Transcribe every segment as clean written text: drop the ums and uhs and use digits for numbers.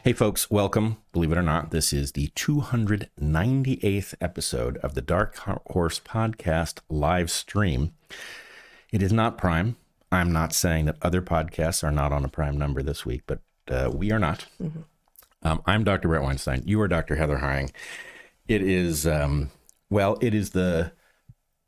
Hey folks, welcome. Believe it or not, this is the 298th episode of the Dark Horse podcast live stream. It is not Prime. I'm not saying that other podcasts are not on a Prime number this week, but we are not. Mm-hmm. I'm Dr. Bret Weinstein. You are Dr. Heather Hying. It is, it is the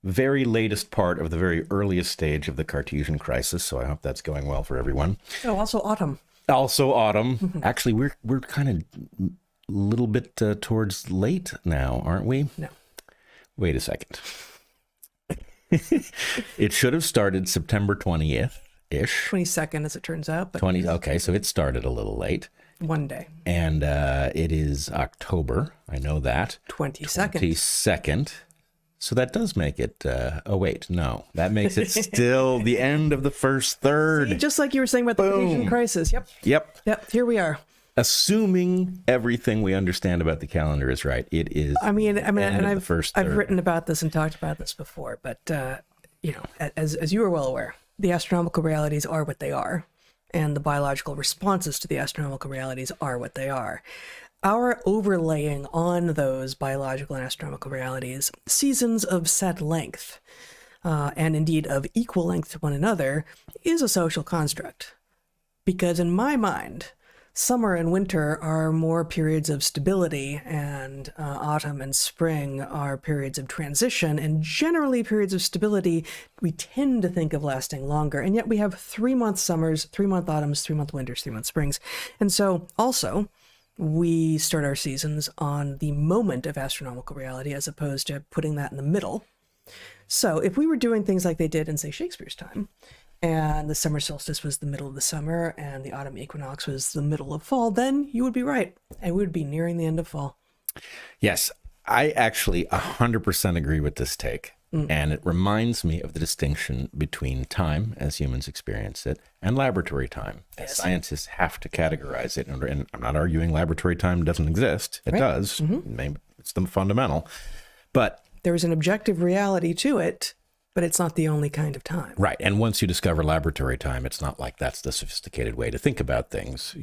very latest part of the very earliest stage of the Cartesian crisis, so I hope that's going well for everyone. Oh, also autumn. Also autumn. Actually, we're kind of a little bit towards late now, aren't we? No. Wait a second. It should have started September 20th-ish. 22nd, as it turns out. But Okay, so it started a little late. One day. And it is October. I know that. 22nd. 22nd. So that does make it, that makes it still the end of the first third. See, just like you were saying about the Cartesian crisis. Yep, here we are. Assuming everything we understand about the calendar is right, it is I've third. written about this and talked about this before, but, as you are well aware, the astronomical realities are what they are, and the biological responses to the astronomical realities are what they are. Our overlaying on those biological and astronomical realities, seasons of set length, and indeed of equal length to one another, is a social construct. Because in my mind, summer and winter are more periods of stability, and autumn and spring are periods of transition, and generally periods of stability we tend to think of lasting longer. And yet we have 3-month summers, 3-month autumns, 3-month winters, 3-month springs. And so also, we start our seasons on the moment of astronomical reality as opposed to putting that in the middle. So if we were doing things like they did in, say, Shakespeare's time, and the summer solstice was the middle of the summer and the autumn equinox was the middle of fall, then you would be right. And we would be nearing the end of fall. Yes, I actually 100% agree with this take. And it reminds me of the distinction between time, as humans experience it, and laboratory time. Yes. Scientists have to categorize it. And I'm not arguing laboratory time doesn't exist. It does. Mm-hmm. It's the fundamental. But there is an objective reality to it, but it's not the only kind of time. Right. And once you discover laboratory time, it's not like that's the sophisticated way to think about things.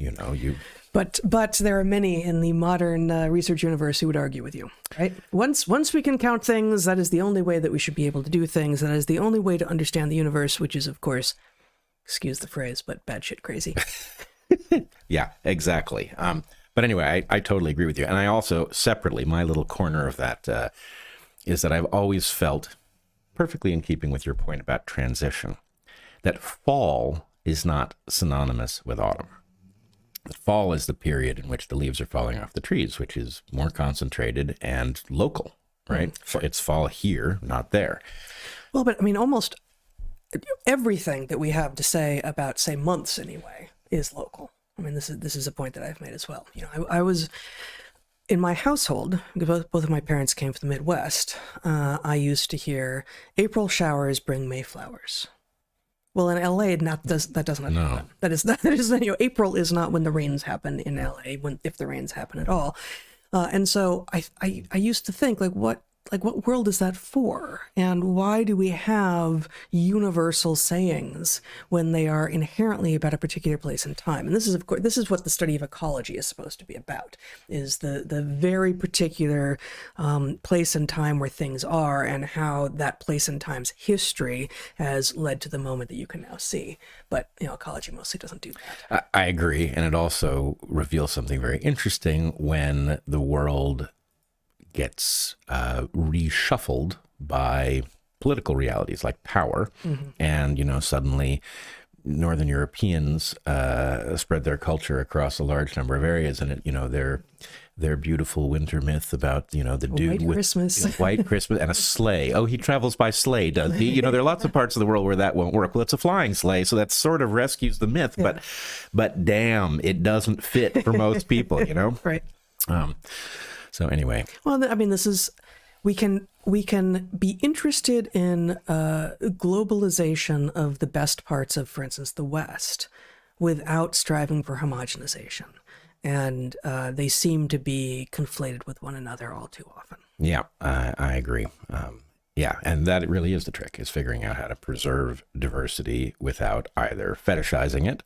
But there are many in the modern research universe who would argue with you, right? Once we can count things, that is the only way that we should be able to do things. That is the only way to understand the universe, which is, of course, excuse the phrase, but bad shit crazy. Yeah, exactly. But anyway, I totally agree with you. And I also, separately, my little corner of that is that I've always felt, perfectly in keeping with your point about transition, that fall is not synonymous with autumn. The fall is the period in which the leaves are falling off the trees, which is more concentrated and local, right? So it's fall here, not there. Well, but I mean, almost everything that we have to say about, say, months anyway, is local. I mean, this is a point that I've made as well. I was in my household, both of my parents came from the Midwest. I used to hear April showers bring May flowers. Well, in LA, that doesn't happen. That is April is not when the rains happen in LA, if the rains happen at all. And so I used to think, what world is that for? And why do we have universal sayings when they are inherently about a particular place and time? And this is what the study of ecology is supposed to be about, is the very particular place and time where things are, and how that place and time's history has led to the moment that you can now see. But ecology mostly doesn't do that. I agree. And it also reveals something very interesting when the world gets reshuffled by political realities like power. Mm-hmm. And, suddenly Northern Europeans spread their culture across a large number of areas. And, their beautiful winter myth about, the dude with Christmas. White Christmas and a sleigh. Oh, he travels by sleigh, does he? There are lots of parts of the world where that won't work. Well, it's a flying sleigh, so that sort of rescues the myth. Yeah. But damn, it doesn't fit for most people, Right. So anyway. Well, I mean, we can be interested in globalization of the best parts of, for instance, the West, without striving for homogenization. And they seem to be conflated with one another all too often. Yeah, I agree. Yeah, and that really is the trick, is figuring out how to preserve diversity without either fetishizing it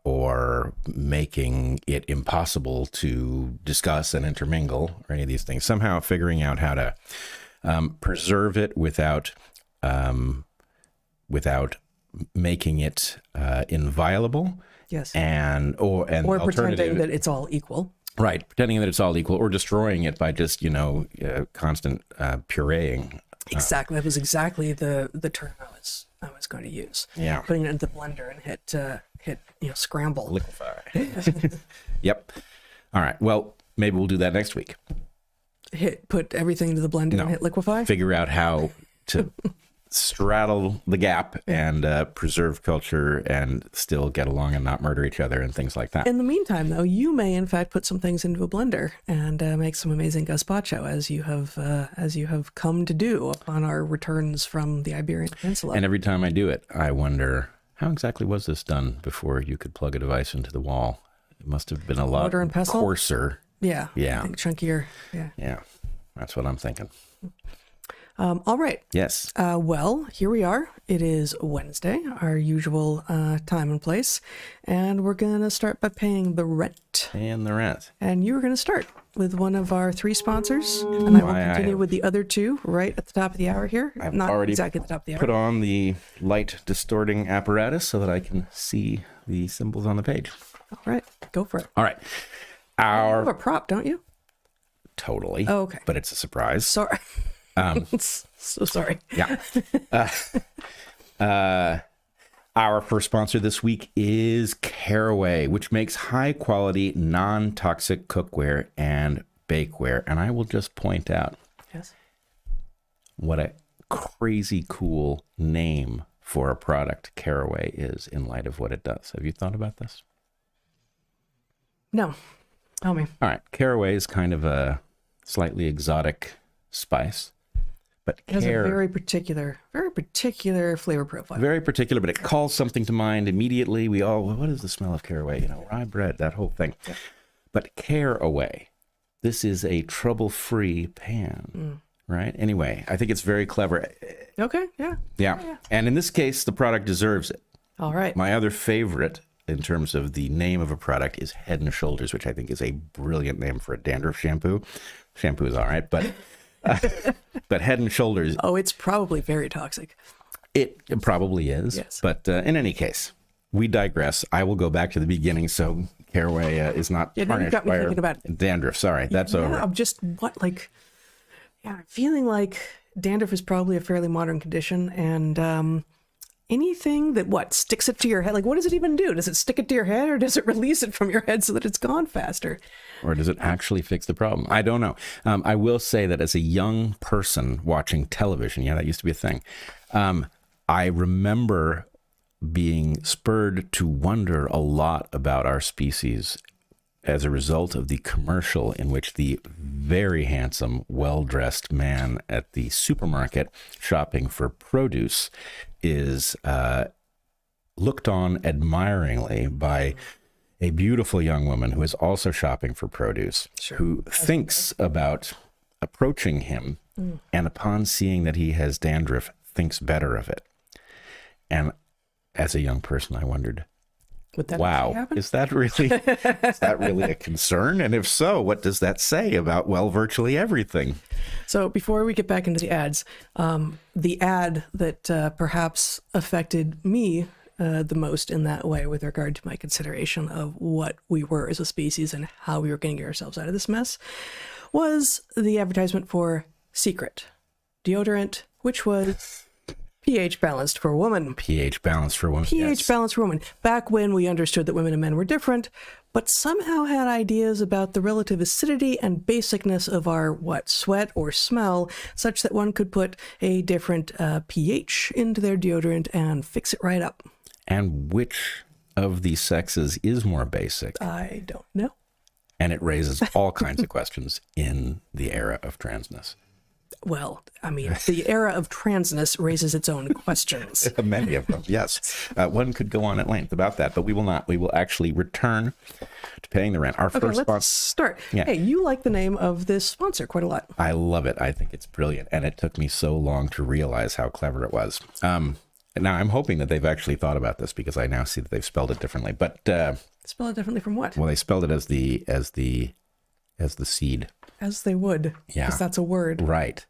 or making it impossible to discuss and intermingle or any of these things. Somehow figuring out how to preserve it without making it inviolable. Yes. Or pretending that it's all equal. Right, pretending that it's all equal, or destroying it by just constant pureeing. Exactly, that was exactly the term I was going to use. Yeah, putting it into the blender and hit scramble, liquefy. Yep. All right. Well, maybe we'll do that next week. Put everything into the blender and hit liquefy. Figure out how to straddle the gap and preserve culture and still get along and not murder each other and things like that. In the meantime, though, you may in fact put some things into a blender and make some amazing gazpacho, as you have come to do upon our returns from the Iberian Peninsula. And every time I do it, I wonder, how exactly was this done before you could plug a device into the wall? It must have been a lot coarser. Yeah. Yeah. I think chunkier. Yeah. Yeah. That's what I'm thinking. All right. Yes. Well, here we are. It is Wednesday, our usual time and place, and we're going to start by paying the rent. Paying the rent. And you were going to start with one of our 3 sponsors, and I will continue with the other 2 right at the top of the hour here. I've Not already exactly at the top of the hour. Put on the light distorting apparatus so that I can see the symbols on the page. All right. Go for it. All right. You have a prop, don't you? Totally. Oh, okay. But it's a surprise. Sorry. So sorry. Yeah. Our first sponsor this week is Caraway, which makes high-quality, non-toxic cookware and bakeware. And I will just point out what a crazy cool name for a product Caraway is in light of what it does. Have you thought about this? No. Tell me. All right. Caraway is kind of a slightly exotic spice. But it has a very particular flavor profile. Very particular, but it calls something to mind immediately. What is the smell of caraway? Rye bread, that whole thing. Yeah. But Caraway, this is a trouble-free pan, right? Anyway, I think it's very clever. Okay, yeah. Yeah. And in this case, the product deserves it. All right. My other favorite in terms of the name of a product is Head and Shoulders, which I think is a brilliant name for a dandruff shampoo. Shampoo is all right, but... but Head and Shoulders. Oh, it's probably very toxic. It probably is. Yes. But in any case, we digress. I will go back to the beginning so Caraway is not tarnished by our dandruff. Sorry, that's over. I'm just feeling like dandruff is probably a fairly modern condition, and anything that sticks it to your head, like what does it even do? Does it stick it to your head, or does it release it from your head so that it's gone faster? Or does it actually fix the problem? I don't know. I will say that as a young person watching television, that used to be a thing. I remember being spurred to wonder a lot about our species as a result of the commercial in which the very handsome, well-dressed man at the supermarket shopping for produce is looked on admiringly by a beautiful young woman who is also shopping for produce, who thinks about approaching him, and upon seeing that he has dandruff, thinks better of it. And as a young person, I wondered, wow, is that really a concern? And if so, what does that say about, virtually everything? So before we get back into the ads, the ad that perhaps affected me the most in that way with regard to my consideration of what we were as a species and how we were going to get ourselves out of this mess was the advertisement for Secret deodorant, which was pH balanced for women. pH balanced for women. pH balanced for women. Back when we understood that women and men were different, but somehow had ideas about the relative acidity and basicness of our sweat or smell, such that one could put a different pH into their deodorant and fix it right up. And which of these sexes is more basic? I don't know. And it raises all kinds of questions in the era of transness. Well, I mean, the era of transness raises its own questions. Many of them, yes. One could go on at length about that, but we will not. We will actually return to paying the rent. Our Okay, first let's sponsor. start. Yeah. Hey, you like the name of this sponsor quite a lot. I love it. I think it's brilliant, and it took me so long to realize how clever it was. Now I'm hoping that they've actually thought about this because I now see that they've spelled it differently. But Spell it differently from what? well, they spelled it as the seed. As they would. Yeah. Because that's a word. Right.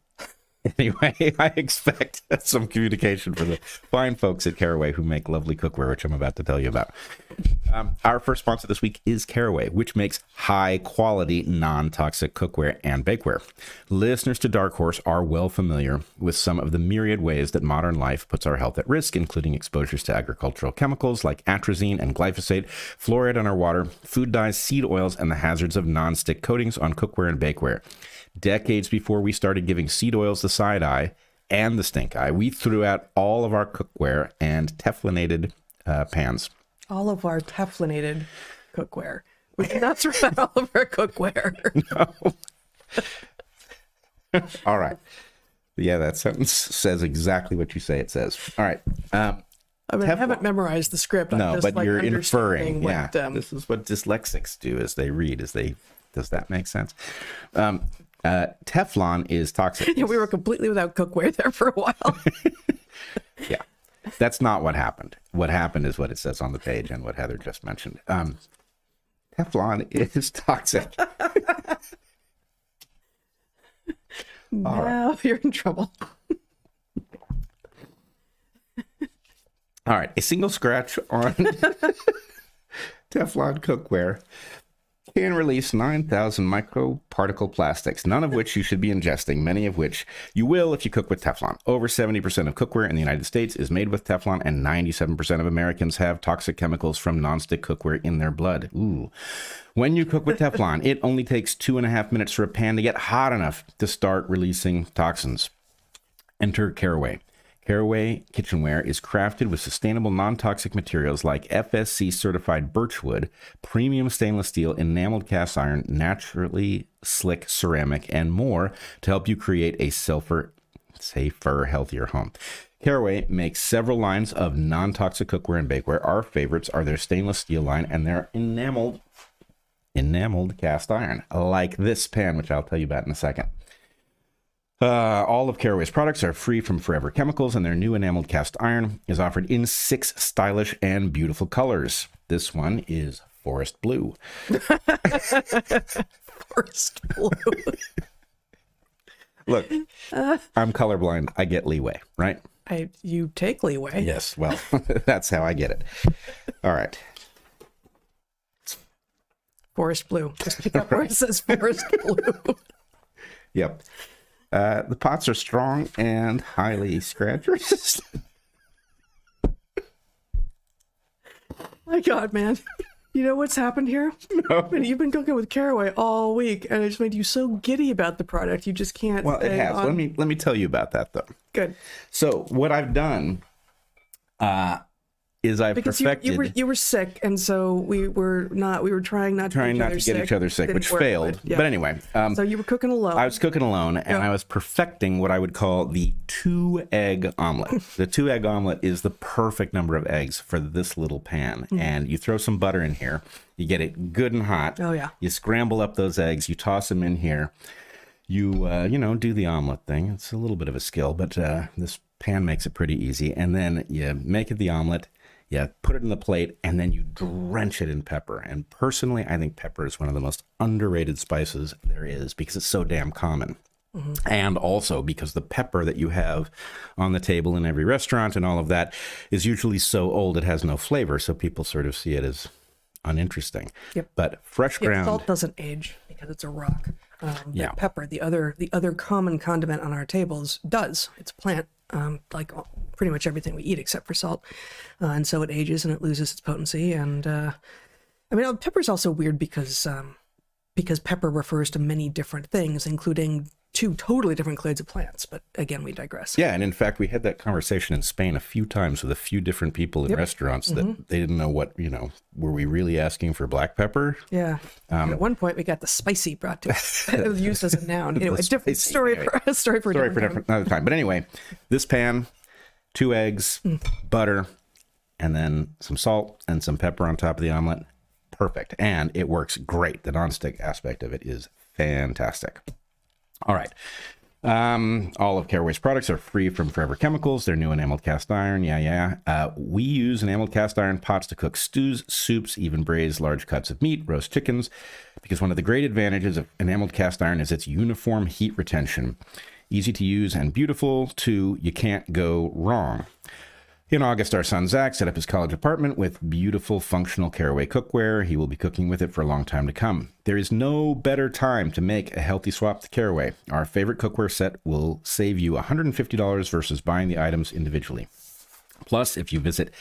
Anyway, I expect some communication for the fine folks at Caraway who make lovely cookware, which I'm about to tell you about. Our first sponsor this week is Caraway, which makes high-quality, non-toxic cookware and bakeware. Listeners to Dark Horse are well familiar with some of the myriad ways that modern life puts our health at risk, including exposures to agricultural chemicals like atrazine and glyphosate, fluoride in our water, food dyes, seed oils, and the hazards of non-stick coatings on cookware and bakeware. Decades before we started giving seed oils the side eye and the stink eye, we threw out all of our cookware and teflonated pans. All of our teflonated cookware. We did not throw out all of our cookware. No. All right. Yeah, that sentence says exactly what you say it says. All right. I mean, I haven't memorized the script. I'm No, just, but like, you're inferring. understanding Yeah. what, This is what dyslexics do as they read, does that make sense? Teflon is toxic. Yeah, we were completely without cookware there for a while. Yeah. That's not what happened. What happened is what it says on the page and what Heather just mentioned. Teflon is toxic. Now you're in trouble. All right. A single scratch on Teflon cookware can release 9,000 microparticle plastics, none of which you should be ingesting, many of which you will if you cook with Teflon. Over 70% of cookware in the United States is made with Teflon, and 97% of Americans have toxic chemicals from nonstick cookware in their blood. Ooh. When you cook with Teflon, it only takes 2.5 minutes for a pan to get hot enough to start releasing toxins. Enter Caraway. Caraway kitchenware is crafted with sustainable non-toxic materials like FSC-certified birchwood, premium stainless steel, enameled cast iron, naturally slick ceramic, and more to help you create a safer, healthier home. Caraway makes several lines of non-toxic cookware and bakeware. Our favorites are their stainless steel line and their enameled cast iron, like this pan, which I'll tell you about in a second. All of Caraway's products are free from forever chemicals, and their new enameled cast iron is offered in 6 stylish and beautiful colors. This one is forest blue. Forest blue. Look, I'm colorblind. I get leeway, right? You take leeway. Yes, well, that's how I get it. All right. Forest blue. Just pick up where it says forest blue. Yep. The pots are strong and highly scratch resistant. My God, man. You know what's happened here? No. You've been cooking with Caraway all week, and it's made you so giddy about the product, you just can't. Well, it stay has. on. Let me tell you about that, though. Good. So what I've done is I've Because perfected... you were sick, and so we were trying not to get each other sick, Didn't which work, failed. yeah. But anyway, So you were cooking alone. I was cooking alone, and I was perfecting what I would call the 2-egg omelet. The 2-egg omelet is the perfect number of eggs for this little pan. And you throw some butter in here. You get it good and hot. Oh, yeah. You scramble up those eggs. You toss them in here. You, do the omelet thing. It's a little bit of a skill, but this pan makes it pretty easy. And then you make it the omelet. You put it in the plate, and then you drench it in pepper. And personally, I think pepper is one of the most underrated spices there is because it's so damn common. Mm-hmm. And also because the pepper that you have on the table in every restaurant and all of that is usually so old it has no flavor. So people sort of see it as uninteresting. Yep. But fresh ground... Salt doesn't age because it's a rock. Pepper, the other common condiment on our tables, does. It's a plant. Like pretty much everything we eat except for salt. And so it ages and it loses its potency. And pepper's also weird because because pepper refers to many different things, including 2 totally different clades of plants. But again, we digress. Yeah, and in fact, we had that conversation in Spain a few times with a few different people in restaurants that they didn't know what, were we really asking for black pepper? Yeah. At one point, we got the spicy brought to us. It was used as a noun. Anyway, a different story for a different another time. But anyway, this pan, 2 eggs, butter, and then some salt and some pepper on top of the omelet. Perfect. And it works great. The nonstick aspect of it is fantastic. All right. All of Caraway's products are free from forever chemicals. They're new enameled cast iron. We use enameled cast iron pots to cook stews, soups, even braise large cuts of meat, roast chickens, because one of the great advantages of enameled cast iron is its uniform heat retention. Easy to use and beautiful, too. You can't go wrong. In August, our son Zach set up his college apartment with beautiful, functional Caraway cookware. He will be cooking with it for a long time to come. There is no better time to make a healthy swap to Caraway. Our favorite cookware set will save you $150 versus buying the items individually. Plus, if you visit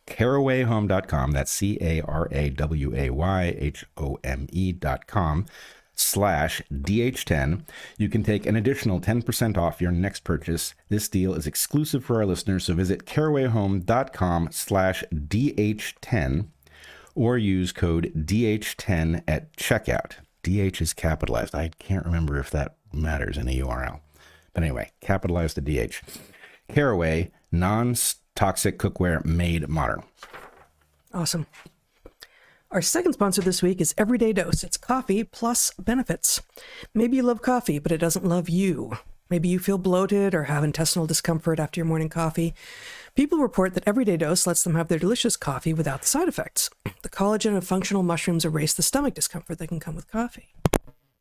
carawayhome.com, that's carawayhome.com/DH10, you can take an additional 10% off your next purchase. This deal is exclusive for our listeners, so visit carawayhome.com/DH10 or use code DH10 at checkout. DH is capitalized. I can't remember if that matters in a URL. But anyway, capitalize the DH. Caraway, non-toxic cookware made modern. Awesome. Our second sponsor this week is Everyday Dose. It's coffee plus benefits. Maybe you love coffee, but it doesn't love you. Maybe you feel bloated or have intestinal discomfort after your morning coffee. People report that Everyday Dose lets them have their delicious coffee without the side effects. The collagen of functional mushrooms erase the stomach discomfort that can come with coffee.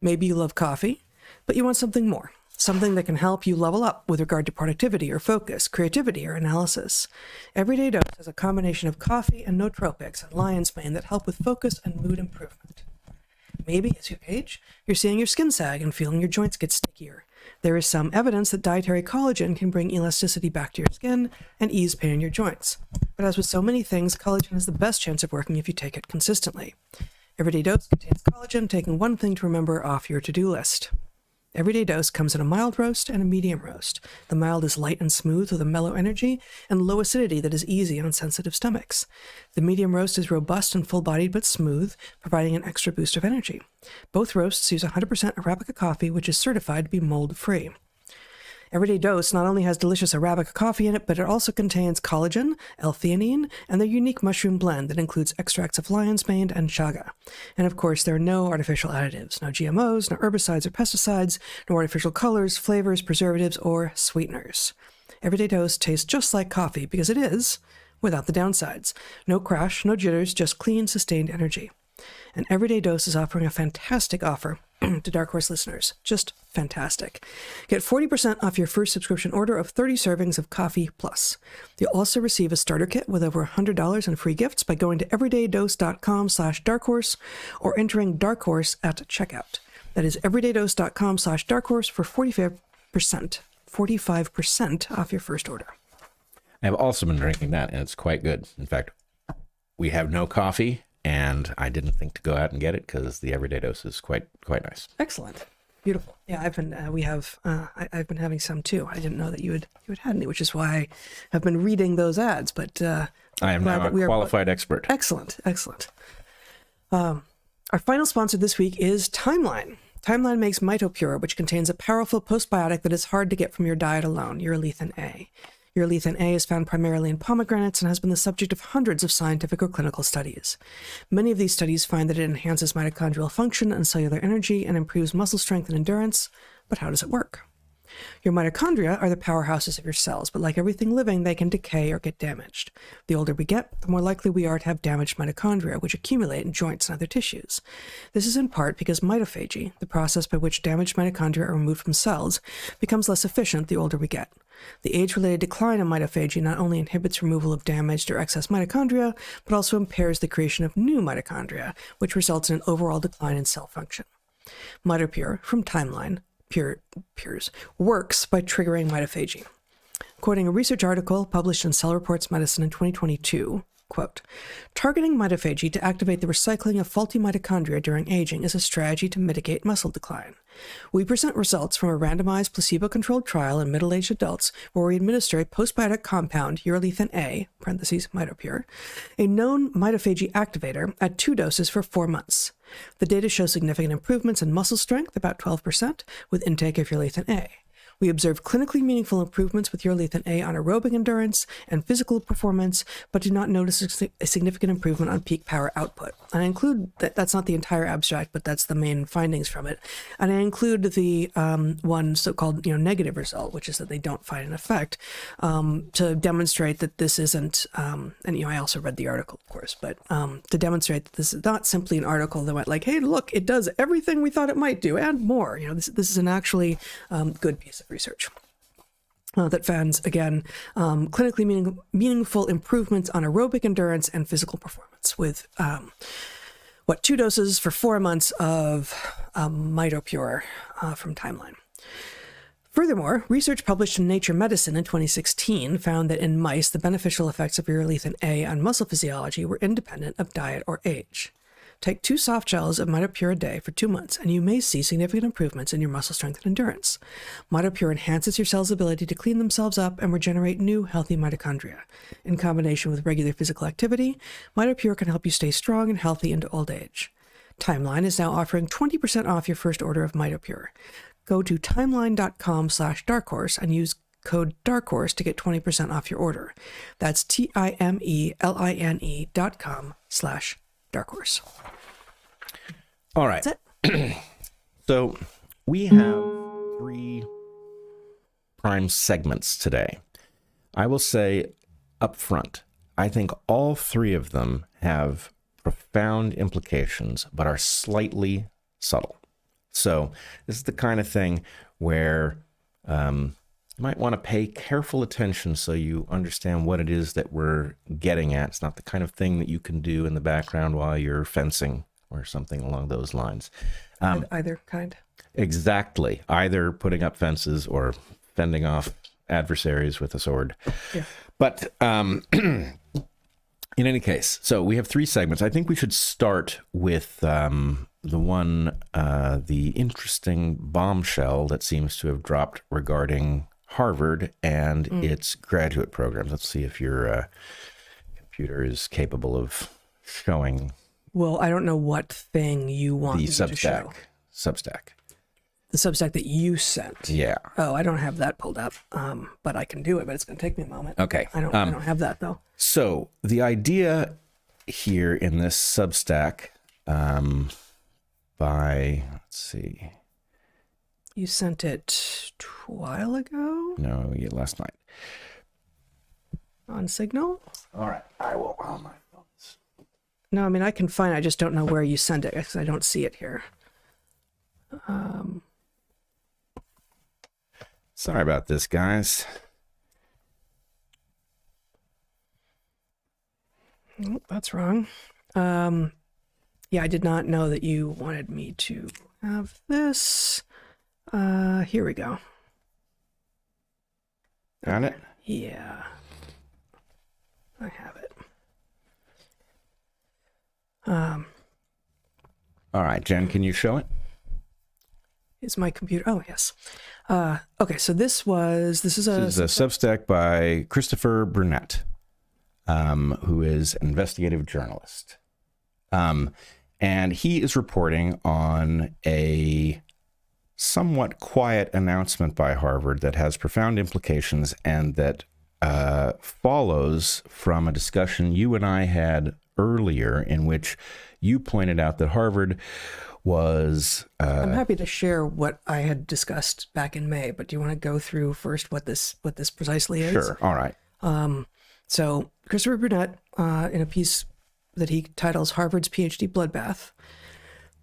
Maybe you love coffee, but you want something more. Something that can help you level up with regard to productivity or focus, creativity or analysis. Everyday Dose has a combination of coffee and nootropics and lion's mane that help with focus and mood improvement. Maybe, as you age, you're seeing your skin sag and feeling your joints get stickier. There is some evidence that dietary collagen can bring elasticity back to your skin and ease pain in your joints. But as with so many things, collagen has the best chance of working if you take it consistently. Everyday Dose contains collagen, taking one thing to remember off your to-do list. Everyday Dose comes in a mild roast and a medium roast. The mild is light and smooth with a mellow energy and low acidity that is easy on sensitive stomachs. The medium roast is robust and full-bodied but smooth, providing an extra boost of energy. Both roasts use 100% Arabica coffee, which is certified to be mold-free. Everyday Dose not only has delicious Arabica coffee in it, but it also contains collagen, L-theanine, and their unique mushroom blend that includes extracts of lion's mane and chaga. And of course, there are no artificial additives, no GMOs, no herbicides or pesticides, no artificial colors, flavors, preservatives, or sweeteners. Everyday Dose tastes just like coffee because it is, without the downsides. No crash, no jitters, just clean, sustained energy. And Everyday Dose is offering a fantastic offer to Dark Horse listeners. Just fantastic. Get 40% off your first subscription order of 30 servings of Coffee Plus. You'll also receive a starter kit with over $100 in free gifts by going to everydaydose.com/darkhorse or entering darkhorse at checkout. That is everydaydose.com/darkhorse for 45% off your first order. I've also been drinking that, and it's quite good. In fact, we have no coffee, and I didn't think to go out and get it because the Everyday Dose is quite nice. Excellent, beautiful. Yeah, I've been I've been having some too. I didn't know that you had any, which is why I have been reading those ads. But I am now a qualified expert. Excellent. Our final sponsor this week is Timeline. Timeline makes MitoPure, which contains a powerful postbiotic that is hard to get from your diet alone, urolithin A. Urolithin A is found primarily in pomegranates and has been the subject of hundreds of scientific or clinical studies. Many of these studies find that it enhances mitochondrial function and cellular energy and improves muscle strength and endurance. But how does it work? Your mitochondria are the powerhouses of your cells, but like everything living, they can decay or get damaged. The older we get, the more likely we are to have damaged mitochondria, which accumulate in joints and other tissues. This is in part because mitophagy, the process by which damaged mitochondria are removed from cells, becomes less efficient the older we get. The age-related decline in mitophagy not only inhibits removal of damaged or excess mitochondria, but also impairs the creation of new mitochondria, which results in an overall decline in cell function. MitoPure, from Timeline, Pures, works by triggering mitophagy. Quoting a research article published in Cell Reports Medicine in 2022, Quote, targeting mitophagy to activate the recycling of faulty mitochondria during aging is a strategy to mitigate muscle decline. We present results from a randomized placebo-controlled trial in middle-aged adults where we administer a postbiotic compound, urolithin A, parentheses, mitopure, a known mitophagy activator, at 2 doses for 4 months. The data show significant improvements in muscle strength, about 12%, with intake of urolithin A. We observe clinically meaningful improvements with urolithin A on aerobic endurance and physical performance, but do not notice a significant improvement on peak power output. And I include, that's not the entire abstract, but that's the main findings from it. And I include the one so-called negative result, which is that they don't find an effect, to demonstrate that this isn't, and I also read the article, of course, but to demonstrate that this is not simply an article that went like, hey, look, it does everything we thought it might do and more. This is an actually good piece of research that finds, again, clinically meaningful improvements on aerobic endurance and physical performance with 2 doses for 4 months of mitopure from Timeline. Furthermore, research published in Nature Medicine in 2016 found that in mice, the beneficial effects of urolithin A on muscle physiology were independent of diet or age. Take 2 soft gels of mitopure a day for 2 months, and you may see significant improvements in your muscle strength and endurance. Mitopure enhances your cells' ability to clean themselves up and regenerate new, healthy mitochondria. In combination with regular physical activity, mitopure can help you stay strong and healthy into old age. Timeline is now offering 20% off your first order of mitopure. Go to timeline.com/darkhorse and use code DARKHORSE to get 20% off your order. That's timeline.com/darkhorse. All right. That's it. So we have 3 prime segments today. I will say up front, I think all 3 of them have profound implications, but are slightly subtle. So this is the kind of thing where you might want to pay careful attention so you understand what it is that we're getting at. It's not the kind of thing that you can do in the background while you're fencing or something along those lines. Either kind. Exactly. Either putting up fences or fending off adversaries with a sword. Yeah. But in any case, so we have 3 segments. I think we should start with the interesting bombshell that seems to have dropped regarding Harvard and its graduate programs. Let's see if your computer is capable of showing. Well, I don't know what thing you want The me to show. Substack. The Substack that you sent. Yeah. Oh, I don't have that pulled up, but I can do it, but it's going to take me a moment. Okay. I don't have that, though. So the idea here in this Substack by, let's see. You sent it a while ago? No, last night. On Signal? All right. I will on my phones. No, I mean, I can find it. I just don't know where you sent it because I don't see it here. Sorry about this, guys. Oh, that's wrong. Yeah, I did not know that you wanted me to have this. Here we go. Got it? Yeah. I have it. All right, Jen, can you show it? Is my computer? Oh, yes. Okay, so this is a Substack by Christopher Burnett, who is an investigative journalist. And he is reporting on a somewhat quiet announcement by Harvard that has profound implications and that follows from a discussion you and I had earlier in which you pointed out that Harvard was... I'm happy to share what I had discussed back in May, but do you want to go through first what this precisely is? Sure, all right. So Christopher Burnett, in a piece that he titles Harvard's PhD Bloodbath,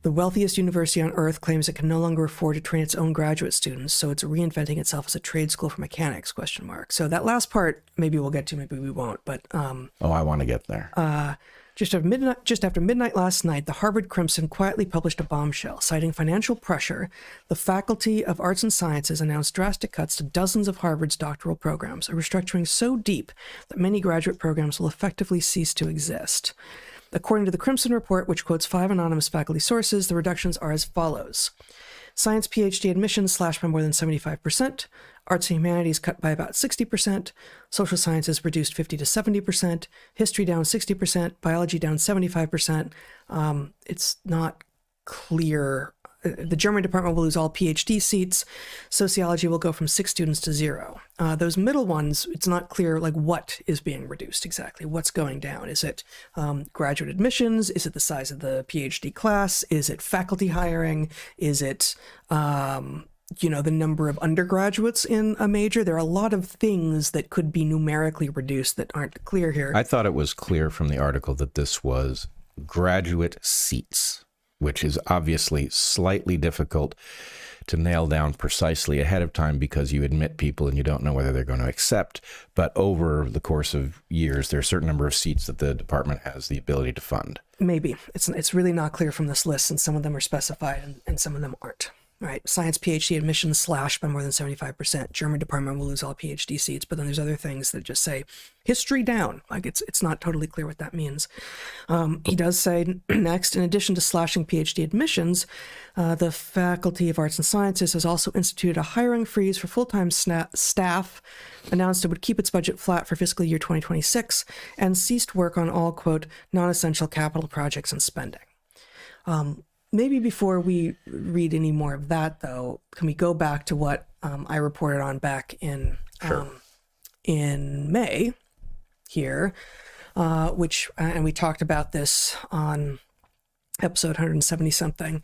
the wealthiest university on earth claims it can no longer afford to train its own graduate students, so it's reinventing itself as a trade school for mechanics, ? So that last part, maybe we'll get to, maybe we won't, but... I want to get there. Just after midnight last night, the Harvard Crimson quietly published a bombshell. Citing financial pressure, the Faculty of Arts and Sciences announced drastic cuts to dozens of Harvard's doctoral programs, a restructuring so deep that many graduate programs will effectively cease to exist. According to the Crimson Report, which quotes 5 anonymous faculty sources, the reductions are as follows. Science PhD admissions slashed by more than 75%, arts and humanities cut by about 60%, social sciences reduced 50 to 70%, history down 60%, biology down 75%. It's not clear. The German department will lose all PhD seats. Sociology will go from 6 students to 0. Those middle ones, it's not clear like what is being reduced exactly. What's going down? Is it graduate admissions? Is it the size of the PhD class? Is it faculty hiring? Is it the number of undergraduates in a major? There are a lot of things that could be numerically reduced that aren't clear here. I thought it was clear from the article that this was graduate seats, which is obviously slightly difficult to nail down precisely ahead of time because you admit people and you don't know whether they're going to accept. But over the course of years, there are a certain number of seats that the department has the ability to fund. Maybe. It's really not clear from this list, and some of them are specified and some of them aren't. Right. Science PhD admissions slashed by more than 75%. German department will lose all PhD seats, but then there's other things that just say history down. Like it's not totally clear what that means. He does say next, in addition to slashing PhD admissions, the Faculty of Arts and Sciences has also instituted a hiring freeze for full-time staff, announced it would keep its budget flat for fiscal year 2026, and ceased work on all, quote, non-essential capital projects and spending. Maybe before we read any more of that, though, can we go back to what I reported on back in May here, and we talked about this on episode 170-something.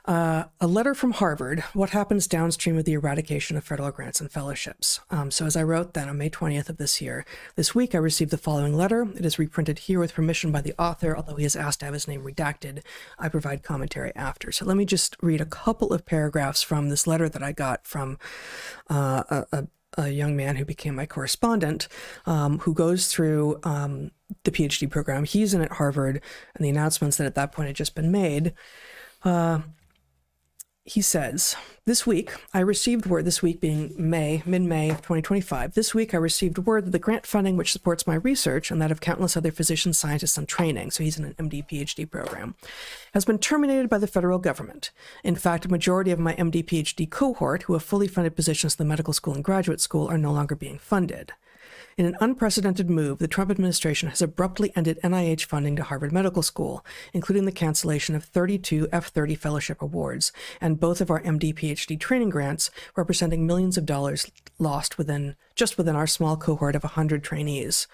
A letter from Harvard, what happens downstream of the eradication of federal grants and fellowships. So as I wrote then on May 20th of this week, I received the following letter. It is reprinted here with permission by the author, although he has asked to have his name redacted. I provide commentary after. So let me just read a couple of paragraphs from this letter that I got from a young man who became my correspondent, who goes through the PhD program he's in at Harvard and the announcements that at that point had just been made. He says, this week, I received word, this week being mid-May of 2025, this week I received word that the grant funding which supports my research and that of countless other physicians, scientists, and training, so he's in an MD PhD program, has been terminated by the federal government. In fact, a majority of my MD PhD cohort, who have fully funded positions in the medical school and graduate school, are no longer being funded. In an unprecedented move, the Trump administration has abruptly ended NIH funding to Harvard Medical School, including the cancellation of 32 F-30 fellowship awards and both of our MD PhD training grants, representing millions of dollars lost within our small cohort of 100 trainees,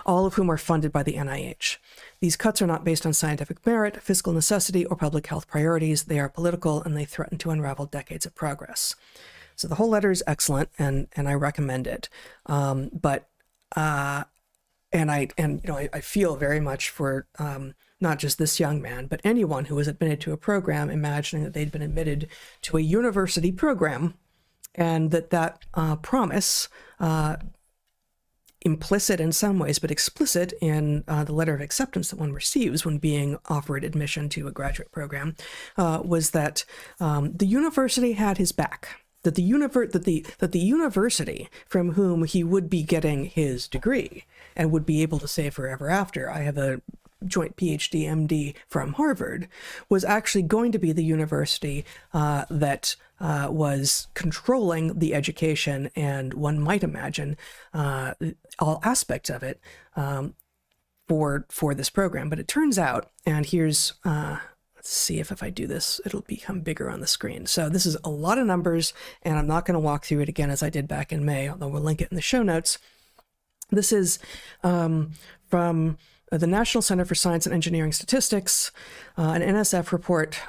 all of whom are funded by the NIH. These cuts are not based on scientific merit, fiscal necessity, or public health priorities. They are political, and they threaten to unravel decades of progress. So the whole letter is excellent, and I recommend it. I feel very much for not just this young man, but anyone who was admitted to a program imagining that they'd been admitted to a university program, and that promise, implicit in some ways, but explicit in the letter of acceptance that one receives when being offered admission to a graduate program, was that the university had his back. That the university from whom he would be getting his degree and would be able to say forever after, I have a joint PhD MD from Harvard, was actually going to be the university that was controlling the education and, one might imagine, all aspects of it for this program. But it turns out, and here's let's see if I do this, it'll become bigger on the screen. So this is a lot of numbers, and I'm not going to walk through it again as I did back in May, although we'll link it in the show notes. This is from the National Center for Science and Engineering Statistics, an NSF report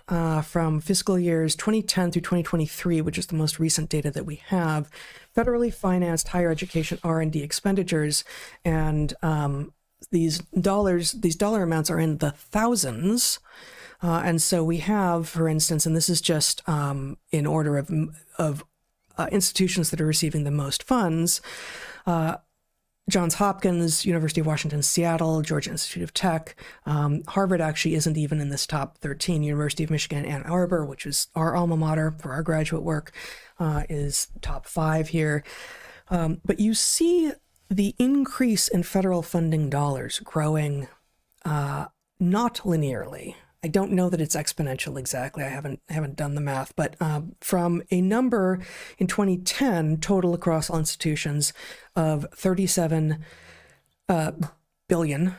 from fiscal years 2010 through 2023, which is the most recent data that we have. Federally financed higher education R&D expenditures, and these dollar amounts are in the thousands. And so we have, for instance, and this is just in order of institutions that are receiving the most funds, Johns Hopkins, University of Washington, Seattle, Georgia Institute of Tech. Harvard actually isn't even in this top 13. University of Michigan, Ann Arbor, which is our alma mater for our graduate work, is top 5 here. But you see the increase in federal funding dollars growing not linearly. I don't know that it's exponential exactly. I haven't done the math, but from a number in 2010 total across all institutions of $37 billion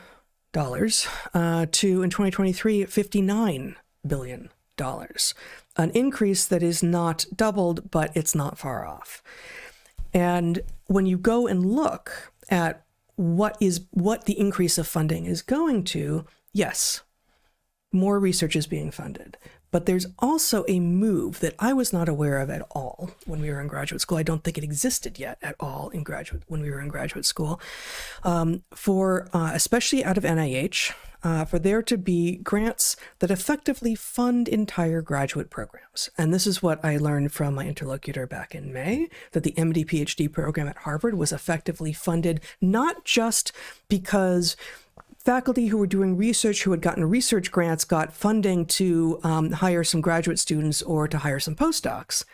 to in 2023 $59 billion, an increase that is not doubled, but it's not far off. And when you go and look at what the increase of funding is going to, yes, more research is being funded. But there's also a move that I was not aware of at all when we were in graduate school. I don't think it existed yet at all when we were in graduate school, for especially out of NIH, for there to be grants that effectively fund entire graduate programs. And this is what I learned from my interlocutor back in May, that the MD PhD program at Harvard was effectively funded not just because faculty who were doing research, who had gotten research grants, got funding to hire some graduate students or to hire some postdocs.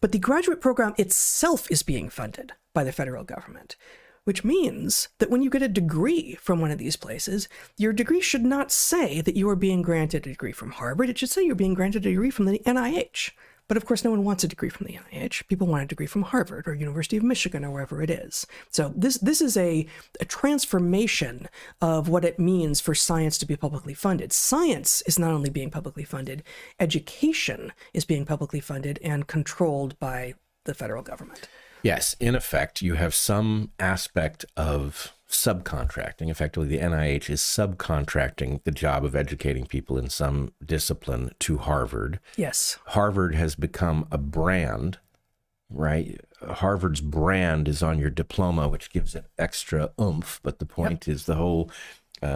But the graduate program itself is being funded by the federal government, which means that when you get a degree from one of these places, your degree should not say that you are being granted a degree from Harvard. It should say you're being granted a degree from the NIH. But of course, no one wants a degree from the NIH. People want a degree from Harvard or University of Michigan or wherever it is. So this is a transformation of what it means for science to be publicly funded. Science is not only being publicly funded, education is being publicly funded and controlled by the federal government. Yes, in effect, you have some aspect of subcontracting. Effectively, the NIH is subcontracting the job of educating people in some discipline to Harvard. Yes. Harvard has become a brand, right? Harvard's brand is on your diploma, which gives it extra oomph. But the point is the whole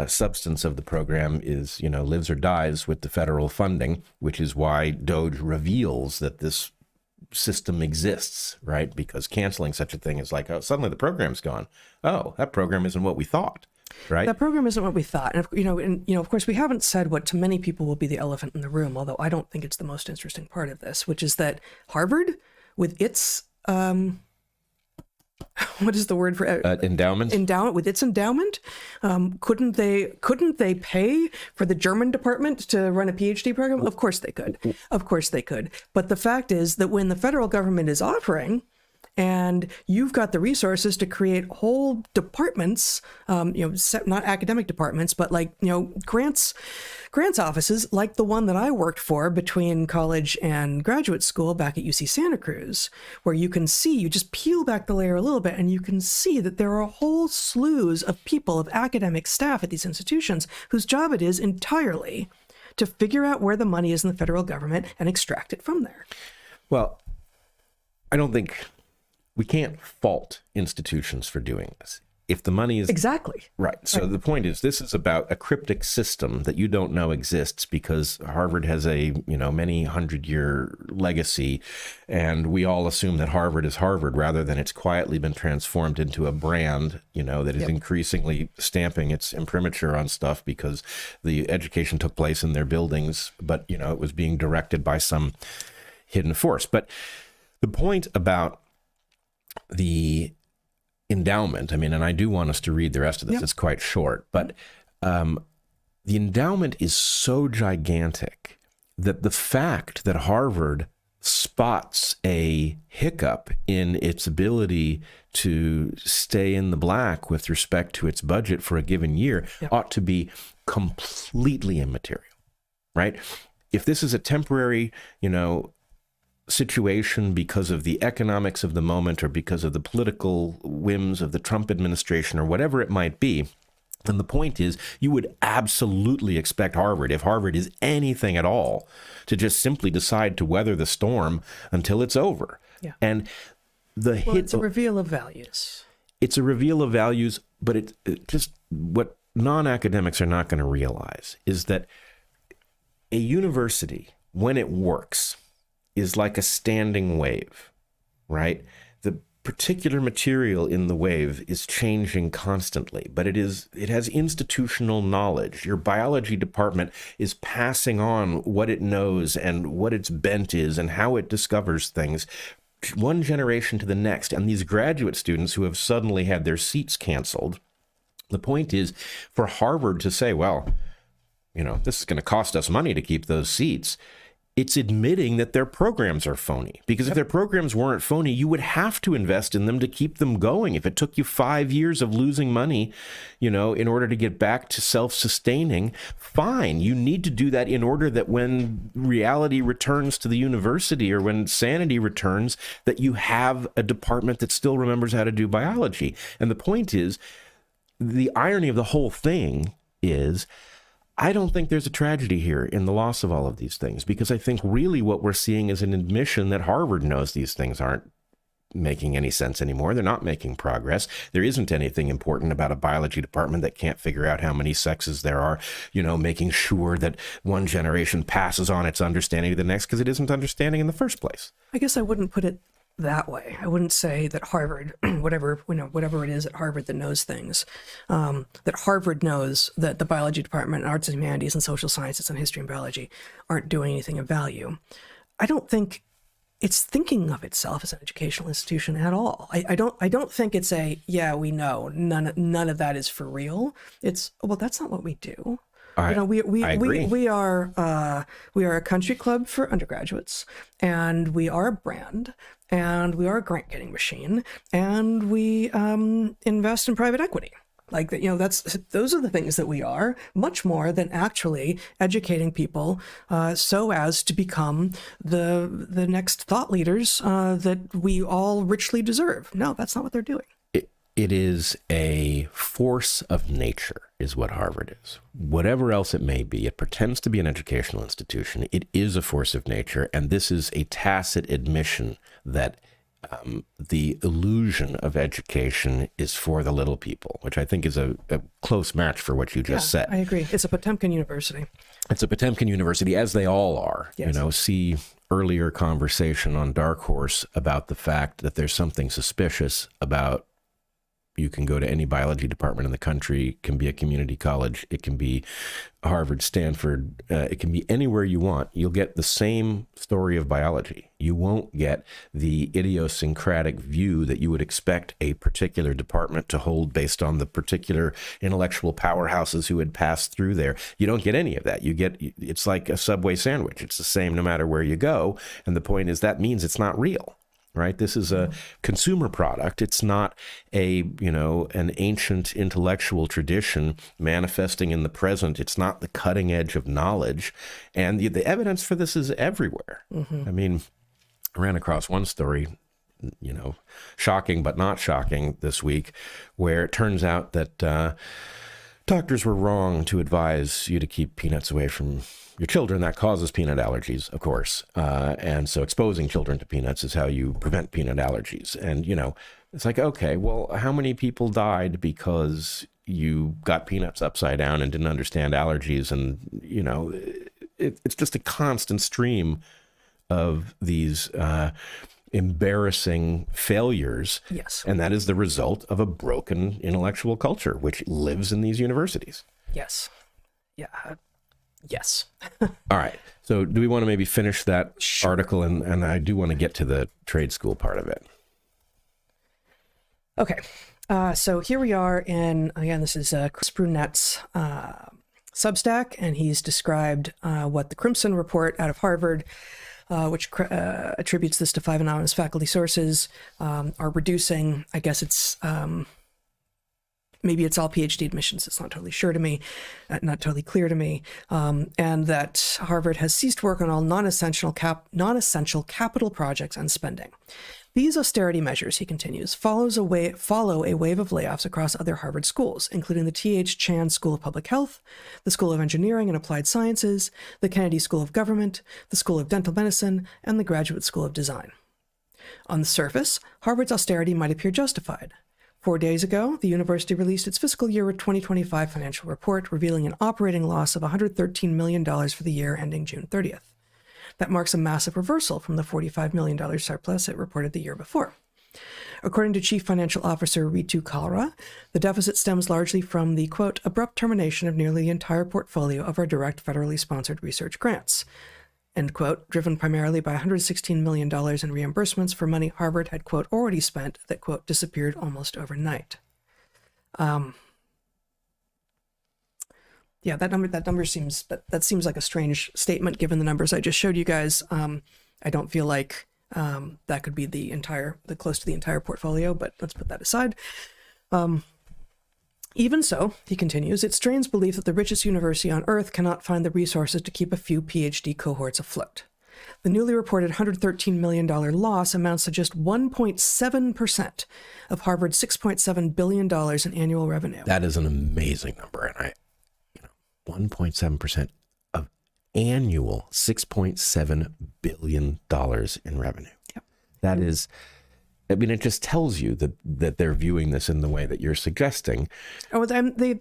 substance of the program is, lives or dies with the federal funding, which is why DOGE reveals that this system exists, right? Because canceling such a thing is like, oh, suddenly the program's gone. Oh, that program isn't what we thought, right? That program isn't what we thought. And, of course, we haven't said what to many people will be the elephant in the room, although I don't think it's the most interesting part of this, which is that Harvard, with its, what is the word for endowment? With its endowment, couldn't they pay for the German department to run a PhD program? Of course they could. Of course they could. But the fact is that when the federal government is offering, and you've got the resources to create whole departments, not academic departments, but grants offices like the one that I worked for between college and graduate school back at UC Santa Cruz, where you just peel back the layer a little bit and you can see that there are whole slews of people, of academic staff at these institutions whose job it is entirely to figure out where the money is in the federal government and extract it from there. Well, I don't think we can't fault institutions for doing this. If the money is... Exactly. Right. So the point is, this is about a cryptic system that you don't know exists because Harvard has a, many 100-year legacy, and we all assume that Harvard is Harvard rather than it's quietly been transformed into a brand, that is increasingly stamping its imprimatur on stuff because the education took place in their buildings, but, it was being directed by some hidden force. But the point about the endowment, and I do want us to read the rest of this. It's quite short, but the endowment is so gigantic that the fact that Harvard spots a hiccup in its ability to stay in the black with respect to its budget for a given year ought to be completely immaterial, right? If this is a temporary, situation because of the economics of the moment or because of the political whims of the Trump administration or whatever it might be, then the point is you would absolutely expect Harvard, if Harvard is anything at all, to just simply decide to weather the storm until it's over. Yeah. And it's a reveal of values. It's a reveal of values, but it just what non-academics are not going to realize is that a university, when it works, is like a standing wave, right? The particular material in the wave is changing constantly, but it has institutional knowledge. Your biology department is passing on what it knows and what its bent is and how it discovers things one generation to the next. And these graduate students who have suddenly had their seats canceled, the point is for Harvard to say, well, this is going to cost us money to keep those seats. It's admitting that their programs are phony, because if their programs weren't phony, you would have to invest in them to keep them going. If it took you 5 years of losing money, in order to get back to self-sustaining, fine. You need to do that in order that when reality returns to the university or when sanity returns, that you have a department that still remembers how to do biology. And the point is, the irony of the whole thing is, I don't think there's a tragedy here in the loss of all of these things, because I think really what we're seeing is an admission that Harvard knows these things aren't making any sense anymore. They're not making progress. There isn't anything important about a biology department that can't figure out how many sexes there are, making sure that one generation passes on its understanding to the next, because it isn't understanding in the first place. I guess I wouldn't put it that way. I wouldn't say that Harvard, whatever it is at Harvard that knows things, that Harvard knows that the biology department, arts and humanities and social sciences and history and biology aren't doing anything of value. I don't think it's thinking of itself as an educational institution at all. I don't think it's we know none of that is for real. It's, well, that's not what we do. I agree. We are a country club for undergraduates, and we are a brand, and we are a grant getting machine, and we invest in private equity. Like that, those are the things that we are, much more than actually educating people so as to become the next thought leaders that we all richly deserve. No, that's not what they're doing. It is a force of nature, is what Harvard is. Whatever else it may be, it pretends to be an educational institution. It is a force of nature, and this is a tacit admission that the illusion of education is for the little people, which I think is a close match for what you just said. I agree. It's a Potemkin University. It's a Potemkin University, as they all are. Yes. See earlier conversation on DarkHorse about the fact that there's something suspicious about. You can go to any biology department in the country. It can be a community college. It can be Harvard, Stanford. It can be anywhere you want. You'll get the same story of biology. You won't get the idiosyncratic view that you would expect a particular department to hold based on the particular intellectual powerhouses who had passed through there. You don't get any of that. It's like a Subway sandwich. It's the same no matter where you go. And the point is that means it's not real. Right? This is a consumer product. It's not an ancient intellectual tradition manifesting in the present. It's not the cutting edge of knowledge. And the evidence for this is everywhere. Mm-hmm. I mean, I ran across one story, shocking but not shocking this week, where it turns out that doctors were wrong to advise you to keep peanuts away from your children. That causes peanut allergies, of course. And so exposing children to peanuts is how you prevent peanut allergies. And, it's like, okay, well, how many people died because you got peanuts upside down and didn't understand allergies? And, it's just a constant stream of these embarrassing failures. Yes. And that is the result of a broken intellectual culture, which lives in these universities. Yes. Yeah. Yes. All right. So do we want to maybe finish that article? And I do want to get to the trade school part of it. Okay. So here we are again, this is Chris Brunette's Substack, and he's described what the Crimson Report out of Harvard, which attributes this to 5 anonymous faculty sources, are reducing. I guess it's maybe it's all PhD admissions. It's not totally sure to me, not totally clear to me, and that Harvard has ceased work on all non-essential capital projects and spending. These austerity measures, he continues, follow a wave of layoffs across other Harvard schools, including the T.H. Chan School of Public Health, the School of Engineering and Applied Sciences, the Kennedy School of Government, the School of Dental Medicine, and the Graduate School of Design. On the surface, Harvard's austerity might appear justified. 4 days ago, the university released its fiscal year 2025 financial report, revealing an operating loss of $113 million for the year ending June 30th. That marks a massive reversal from the $45 million surplus it reported the year before. According to Chief Financial Officer Ritu Kalra, the deficit stems largely from the, quote, abrupt termination of nearly the entire portfolio of our direct federally sponsored research grants, end quote, driven primarily by $116 million in reimbursements for money Harvard had, quote, already spent that, quote, disappeared almost overnight. Yeah, that number seems like a strange statement given the numbers I just showed you guys. I don't feel like that could be the close to the entire portfolio, but let's put that aside. Even so, he continues, it strains belief that the richest university on earth cannot find the resources to keep a few PhD cohorts afloat. The newly reported $113 million loss amounts to just 1.7% of Harvard's $6.7 billion in annual revenue. That is an amazing number, and 1.7% of annual $6.7 billion in revenue. Yep. That is, I mean, it just tells you that they're viewing this in the way that you're suggesting. Oh, they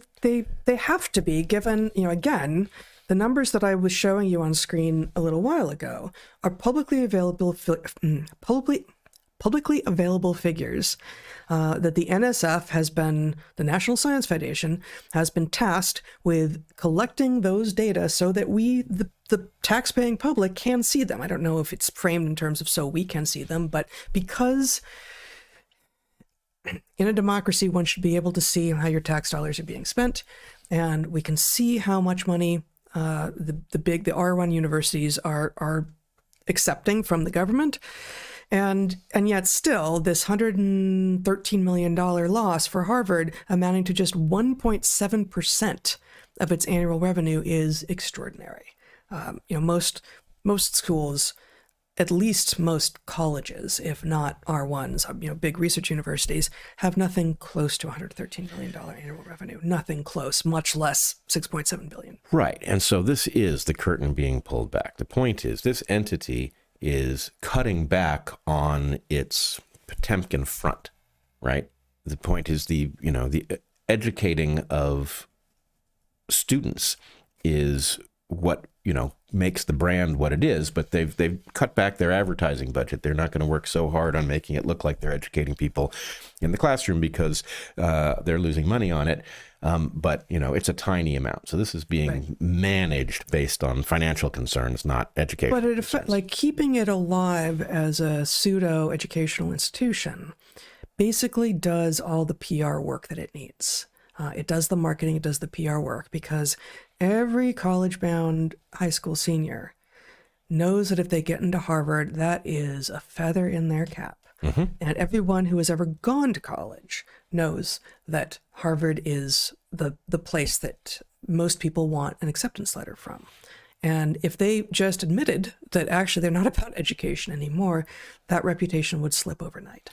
have to be, given, again, the numbers that I was showing you on screen a little while ago are publicly available figures that the NSF the National Science Foundation, has been tasked with collecting those data so that we, the taxpaying public, can see them. I don't know if it's framed in terms of so we can see them, but because in a democracy, one should be able to see how your tax dollars are being spent, and we can see how much money the R1 universities are accepting from the government. And yet still, this $113 million loss for Harvard, amounting to just 1.7% of its annual revenue, is extraordinary. Most schools, at least most colleges, if not R1s, big research universities, have nothing close to $113 million annual revenue. Nothing close, much less $6.7 billion. Right. And so this is the curtain being pulled back. The point is, this entity is cutting back on its Potemkin front, right? The point is the educating of students is what, makes the brand what it is, but they've cut back their advertising budget. They're not going to work so hard on making it look like they're educating people in the classroom because they're losing money on it. But, it's a tiny amount. So this is being managed based on financial concerns, not educational concerns. But keeping it alive as a pseudo-educational institution basically does all the PR work that it needs. It does the marketing, it does the PR work, because every college-bound high school senior knows that if they get into Harvard, that is a feather in their cap. Mm-hmm. And everyone who has ever gone to college knows that Harvard is the place that most people want an acceptance letter from. And if they just admitted that actually they're not about education anymore, that reputation would slip overnight.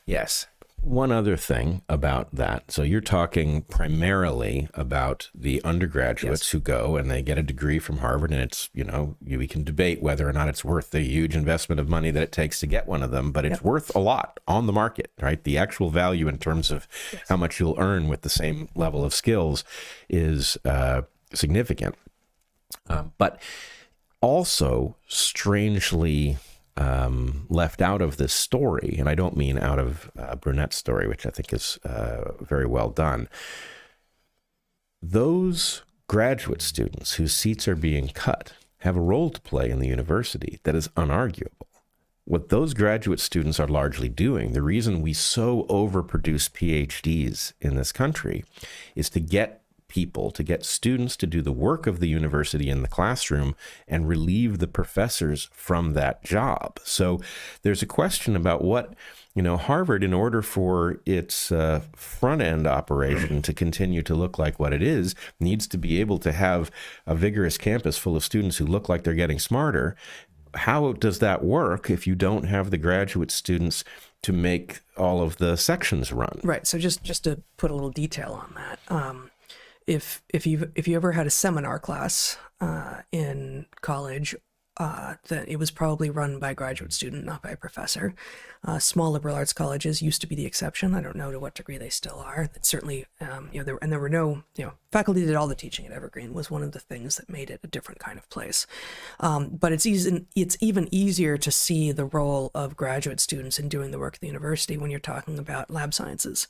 Yes. One other thing about that. So you're talking primarily about the undergraduates who go and they get a degree from Harvard, and it's, we can debate whether or not it's worth the huge investment of money that it takes to get one of them, but it's worth a lot on the market, right? The actual value in terms of how much you'll earn with the same level of skills is significant. But also strangely left out of this story, and I don't mean out of Brunette's story, which I think is very well done. Those graduate students whose seats are being cut have a role to play in the university that is unarguable. What those graduate students are largely doing, the reason we so overproduce PhDs in this country, is to get students to do the work of the university in the classroom and relieve the professors from that job. So there's a question about what, Harvard, in order for its front end operation to continue to look like what it is, needs to be able to have a vigorous campus full of students who look like they're getting smarter. How does that work if you don't have the graduate students to make all of the sections run? Right. So just to put a little detail on that, if you ever had a seminar class in college, that it was probably run by a graduate student, not by a professor. Small liberal arts colleges used to be the exception. I don't know to what degree they still are. It certainly, there were no, faculty did all the teaching at Evergreen was one of the things that made it a different kind of place. But it's even easier to see the role of graduate students in doing the work at the university when you're talking about lab sciences.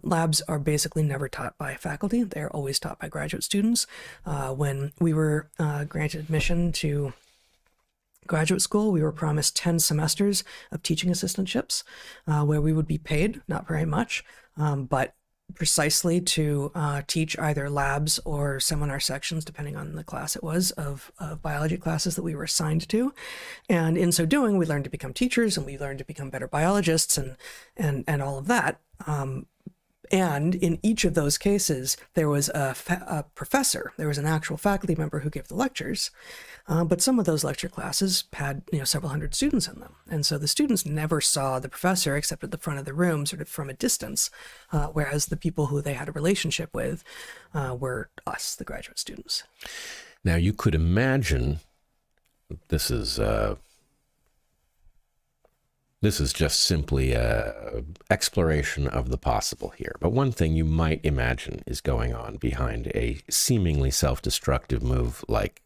Labs are basically never taught by faculty. They're always taught by graduate students. When we were granted admission to graduate school, we were promised 10 semesters of teaching assistantships where we would be paid, not very much, but precisely to teach either labs or seminar sections, depending on the class it was, of biology classes that we were assigned to. And in so doing, we learned to become teachers and we learned to become better biologists and all of that. And in each of those cases, there was a professor. There was an actual faculty member who gave the lectures. But some of those lecture classes had, several hundred students in them. And so the students never saw the professor except at the front of the room, sort of from a distance, whereas the people who they had a relationship with were us, the graduate students. Now, you could imagine this is just simply a exploration of the possible here. But one thing you might imagine is going on behind a seemingly self-destructive move like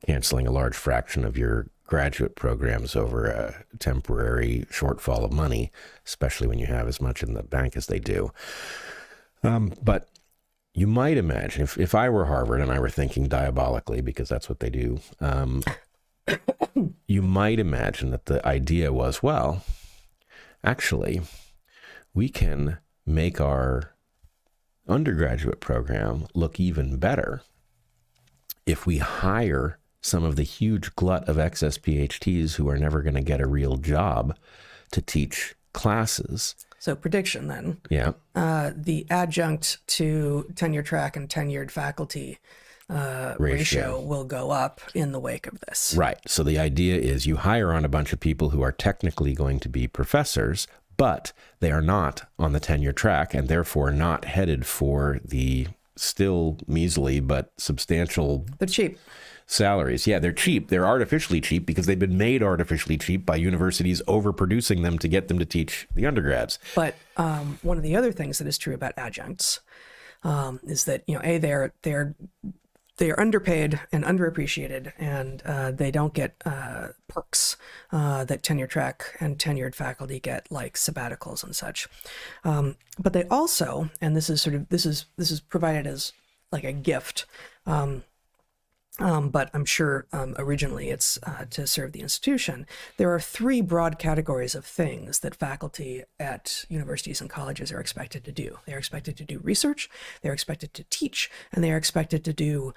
canceling a large fraction of your graduate programs over a temporary shortfall of money, especially when you have as much in the bank as they do. But you might imagine, if I were Harvard and I were thinking diabolically, because that's what they do, you might imagine that the idea was, well, actually, we can make our undergraduate program look even better if we hire some of the huge glut of excess PhDs who are never going to get a real job to teach classes. So prediction then. Yeah. The adjunct to tenure track and tenured faculty ratio will go up in the wake of this. Right. So the idea is you hire on a bunch of people who are technically going to be professors, but they are not on the tenure track and therefore not headed for the still measly but substantial... They're cheap. Salaries. Yeah, they're cheap. They're artificially cheap because they've been made artificially cheap by universities overproducing them to get them to teach the undergrads. But one of the other things that is true about adjuncts is that, they're underpaid and underappreciated, and they don't get perks that tenure track and tenured faculty get, like sabbaticals and such. But they also, and this is provided as like a gift. But I'm sure originally it's to serve the institution. There are three broad categories of things that faculty at universities and colleges are expected to do. They're expected to do research, they're expected to teach, and they are expected to do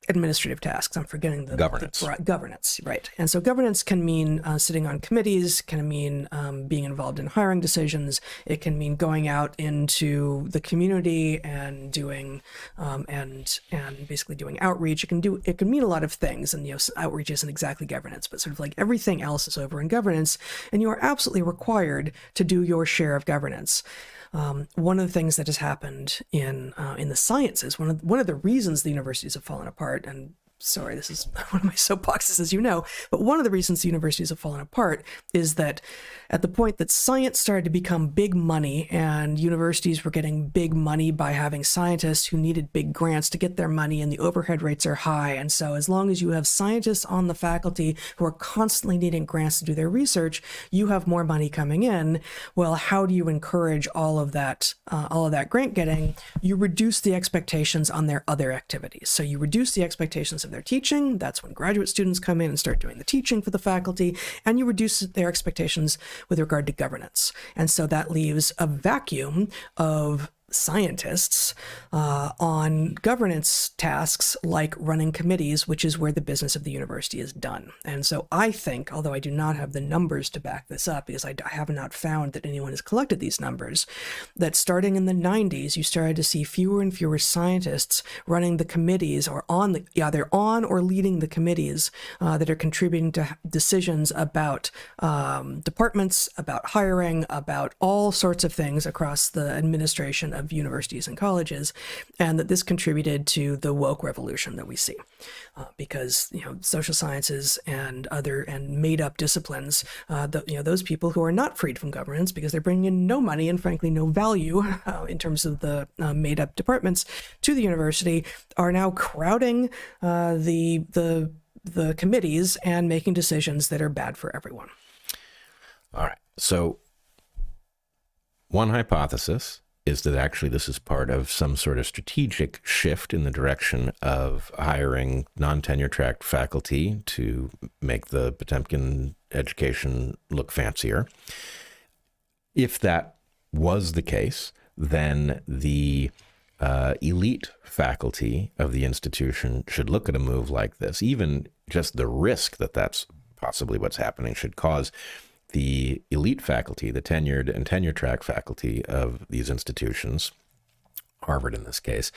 administrative tasks. I'm forgetting the governance. Governance, right. And so governance can mean sitting on committees, can mean being involved in hiring decisions. It can mean going out into the community and doing and basically doing outreach. It can mean a lot of things. And outreach isn't exactly governance, but sort of like everything else is over in governance. And you are absolutely required to do your share of governance. One of the things that has happened in the sciences, one of the reasons the universities have fallen apart, and sorry, this is one of my soapboxes, as you know, but one of the reasons the universities have fallen apart is that at the point that science started to become big money and universities were getting big money by having scientists who needed big grants to get their money, and the overhead rates are high. And so as long as you have scientists on the faculty who are constantly needing grants to do their research, you have more money coming in. Well, how do you encourage all of that grant getting? You reduce the expectations on their other activities. So you reduce the expectations of their teaching. That's when graduate students come in and start doing the teaching for the faculty, and you reduce their expectations with regard to governance. And so that leaves a vacuum of scientists on governance tasks like running committees, which is where the business of the university is done. And so I think, although I do not have the numbers to back this up, because I have not found that anyone has collected these numbers, that starting in the 90s, you started to see fewer and fewer scientists running the committees or either on or leading the committees that are contributing to decisions about departments, about hiring, about all sorts of things across the administration of universities and colleges, and that this contributed to the woke revolution that we see. Because social sciences and made-up disciplines, those people who are not freed from governance because they're bringing in no money and frankly no value in terms of the made-up departments to the university, are now crowding the committees and making decisions that are bad for everyone. All right. So one hypothesis is that actually this is part of some sort of strategic shift in the direction of hiring non-tenure track faculty to make the Potemkin education look fancier. If that was the case, then the elite faculty of the institution should look at a move like this. Even just the risk that that's possibly what's happening should cause the elite faculty, the tenured and tenure track faculty of these institutions, Harvard in this case,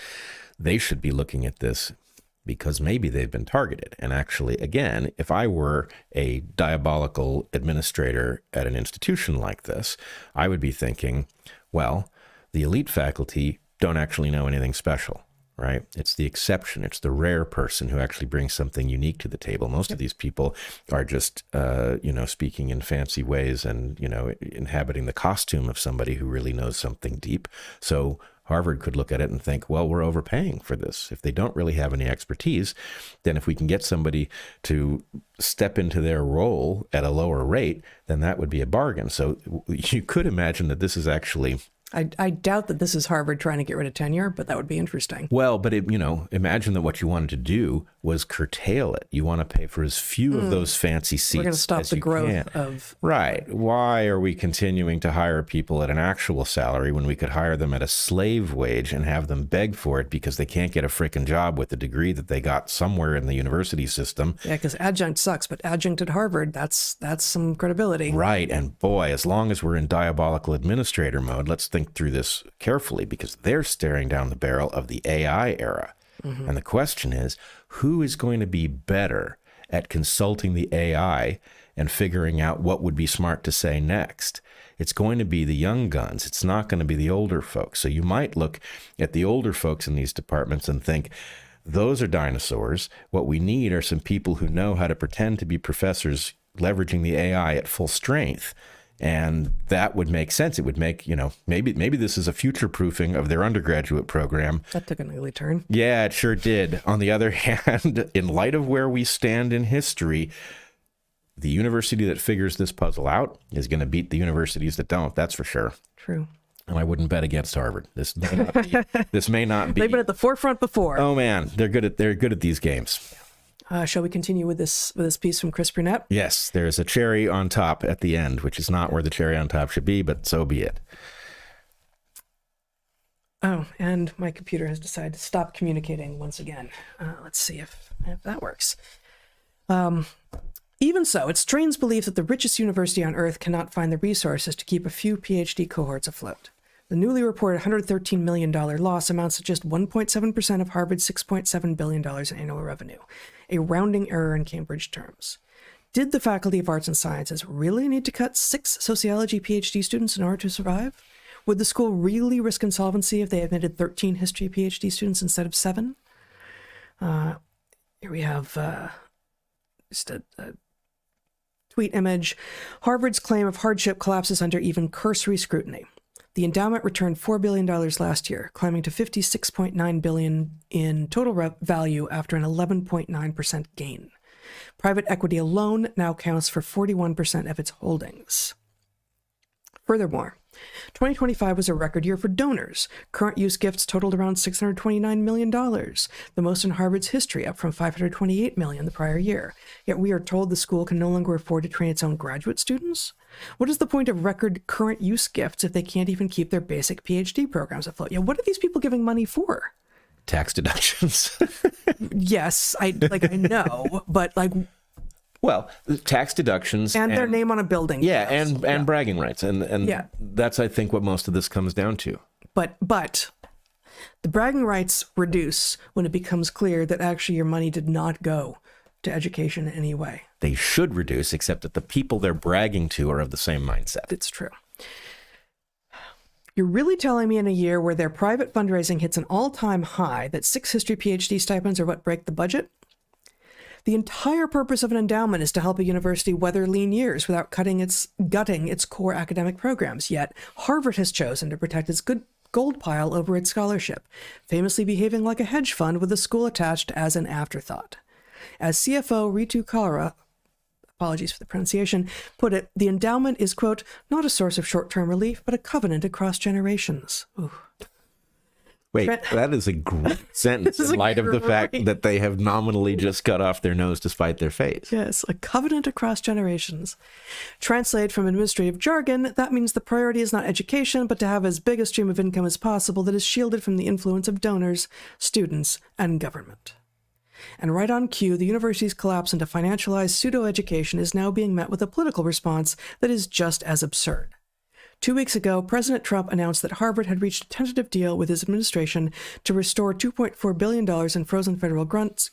they should be looking at this because maybe they've been targeted. And actually, again, if I were a diabolical administrator at an institution like this, I would be thinking, well, the elite faculty don't actually know anything special. Right? It's the exception. It's the rare person who actually brings something unique to the table. Most of these people are just, speaking in fancy ways and, inhabiting the costume of somebody who really knows something deep. So Harvard could look at it and think, well, we're overpaying for this. If they don't really have any expertise, then if we can get somebody to step into their role at a lower rate, then that would be a bargain. So you could imagine that this is actually... I doubt that this is Harvard trying to get rid of tenure, but that would be interesting. Well, but imagine that what you wanted to do was curtail it. You want to pay for as few of those fancy seats. We're going to stop the growth can. of... Right. Why are we continuing to hire people at an actual salary when we could hire them at a slave wage and have them beg for it because they can't get a frickin' job with the degree that they got somewhere in the university system? Yeah, because adjunct sucks, but adjunct at Harvard, that's some credibility. Right. And boy, as long as we're in diabolical administrator mode, let's think through this carefully because they're staring down the barrel of the AI era. Mm-hmm. And the question is, who is going to be better at consulting the AI and figuring out what would be smart to say next? It's going to be the young guns. It's not going to be the older folks. So you might look at the older folks in these departments and think, those are dinosaurs. What we need are some people who know how to pretend to be professors leveraging the AI at full strength. And that would make sense. It would make, maybe this is a future proofing of their undergraduate program. That took an ugly turn. Yeah, it sure did. On the other hand, in light of where we stand in history, the university that figures this puzzle out is going to beat the universities that don't. That's for sure. True. And I wouldn't bet against Harvard. This may not be. They've been at the forefront before. Oh man, they're good at these games. Shall we continue with this piece from Chris Burnett? Yes, there's a cherry on top at the end, which is not where the cherry on top should be, but so be it. Oh, and my computer has decided to stop communicating once again. Let's see if that works. Even so, it strains belief that the richest university on earth cannot find the resources to keep a few PhD cohorts afloat. The newly reported $113 million loss amounts to just 1.7% of Harvard's $6.7 billion in annual revenue, a rounding error in Cambridge terms. Did the Faculty of Arts and Sciences really need to cut 6 sociology PhD students in order to survive? Would the school really risk insolvency if they admitted 13 history PhD students instead of 7? Here we have just a tweet image. Harvard's claim of hardship collapses under even cursory scrutiny. The endowment returned $4 billion last year, climbing to $56.9 billion in total value after an 11.9% gain. Private equity alone now counts for 41% of its holdings. Furthermore, 2025 was a record year for donors. Current use gifts totaled around $629 million, the most in Harvard's history, up from $528 million the prior year. Yet we are told the school can no longer afford to train its own graduate students? What is the point of record current use gifts if they can't even keep their basic PhD programs afloat? Yeah, what are these people giving money for? Tax deductions. Yes, I know, but well, tax deductions and their name on a building. Yeah, and bragging rights. And yeah. That's, I think, what most of this comes down to. But the bragging rights reduce when it becomes clear that actually your money did not go to education in any way. They should reduce, except that the people they're bragging to are of the same mindset. It's true. You're really telling me in a year where their private fundraising hits an all-time high that 6 history PhD stipends are what break the budget? The entire purpose of an endowment is to help a university weather lean years without gutting its core academic programs. Yet, Harvard has chosen to protect its gold pile over its scholarship, famously behaving like a hedge fund with the school attached as an afterthought. As CFO Ritu Kalra, apologies for the pronunciation, put it, the endowment is, quote, not a source of short-term relief, but a covenant across generations. Ooh. Wait, that is a great sentence in light of the fact that they have nominally just cut off their nose to spite their face. Yes, a covenant across generations. Translated from administrative jargon, that means the priority is not education, but to have as big a stream of income as possible that is shielded from the influence of donors, students, and government. And right on cue, the university's collapse into financialized pseudo-education is now being met with a political response that is just as absurd. 2 weeks ago, President Trump announced that Harvard had reached a tentative deal with his administration to restore $2.4 billion in frozen federal grunts.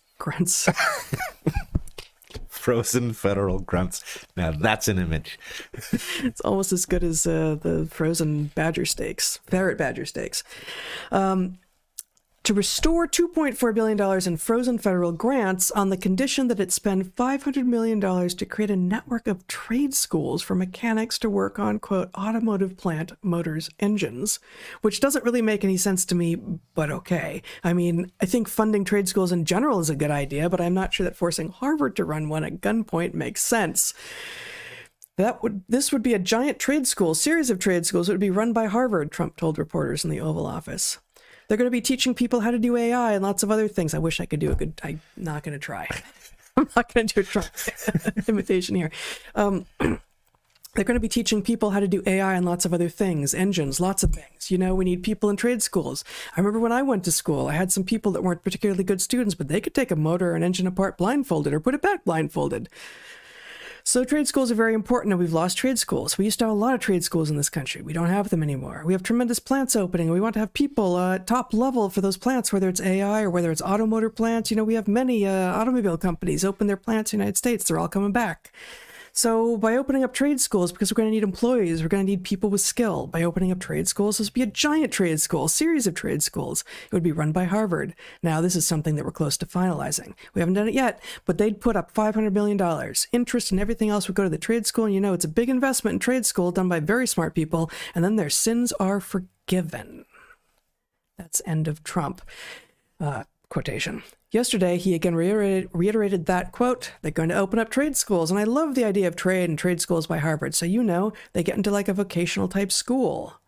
Frozen federal grunts. Now that's an image. It's almost as good as the frozen badger steaks, ferret badger steaks. To restore $2.4 billion in frozen federal grants on the condition that it spend $500 million to create a network of trade schools for mechanics to work on, quote, automotive plant motors engines, which doesn't really make any sense to me, but okay. I mean, I think funding trade schools in general is a good idea, but I'm not sure that forcing Harvard to run one at gunpoint makes sense. This would be a giant trade school, series of trade schools that would be run by Harvard, Trump told reporters in the Oval Office. They're going to be teaching people how to do AI and lots of other things. I wish I could do I'm not going to try. I'm not going to do a Trump imitation here. They're going to be teaching people how to do AI and lots of other things, engines, lots of things. You know, we need people in trade schools. I remember when I went to school, I had some people that weren't particularly good students, but they could take a motor or an engine apart blindfolded or put it back blindfolded. So trade schools are very important, and we've lost trade schools. We used to have a lot of trade schools in this country. We don't have them anymore. We have tremendous plants opening, and we want to have people top level for those plants, whether it's AI or whether it's automotive plants. You know, we have many automobile companies open their plants in the United States. They're all coming back. So by opening up trade schools, because we're going to need employees, we're going to need people with skill. By opening up trade schools, this would be a giant trade school, series of trade schools. It would be run by Harvard. Now, this is something that we're close to finalizing. We haven't done it yet, but they'd put up $500 million. Interest and everything else would go to the trade school, and you know it's a big investment in trade school done by very smart people, and then their sins are forgiven. That's end of Trump. Quotation. Yesterday, he again reiterated that, quote, they're going to open up trade schools. And I love the idea of trade and trade schools by Harvard. So, you know, they get into like a vocational type school,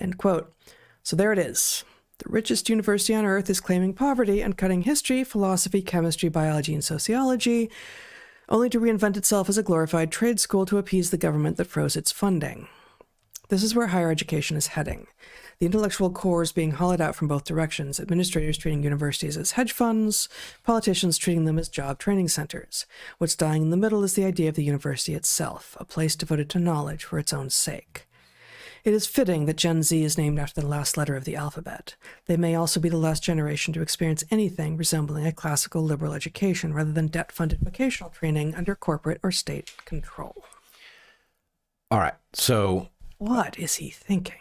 end quote. So there it is. The richest university on earth is claiming poverty and cutting history, philosophy, chemistry, biology, and sociology, only to reinvent itself as a glorified trade school to appease the government that froze its funding. This is where higher education is heading. The intellectual core is being hollowed out from both directions, administrators treating universities as hedge funds, politicians treating them as job training centers. What's dying in the middle is the idea of the university itself, a place devoted to knowledge for its own sake. It is fitting that Gen Z is named after the last letter of the alphabet. They may also be the last generation to experience anything resembling a classical liberal education rather than debt-funded vocational training under corporate or state control. All right, so... What is he thinking?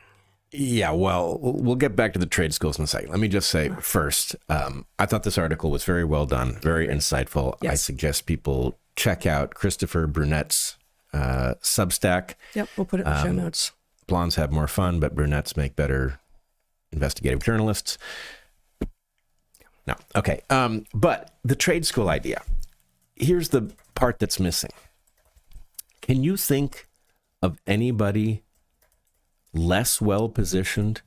Yeah, well, we'll get back to the trade schools in a second. Let me just say first, I thought this article was very well done, very insightful. Yes. I suggest people check out Christopher Brunette's Substack. Yep, we'll put it in the show notes. Blondes have more fun, but brunettes make better investigative journalists. No, okay. But the trade school idea, here's the part that's missing. Can you think of anybody less well-positioned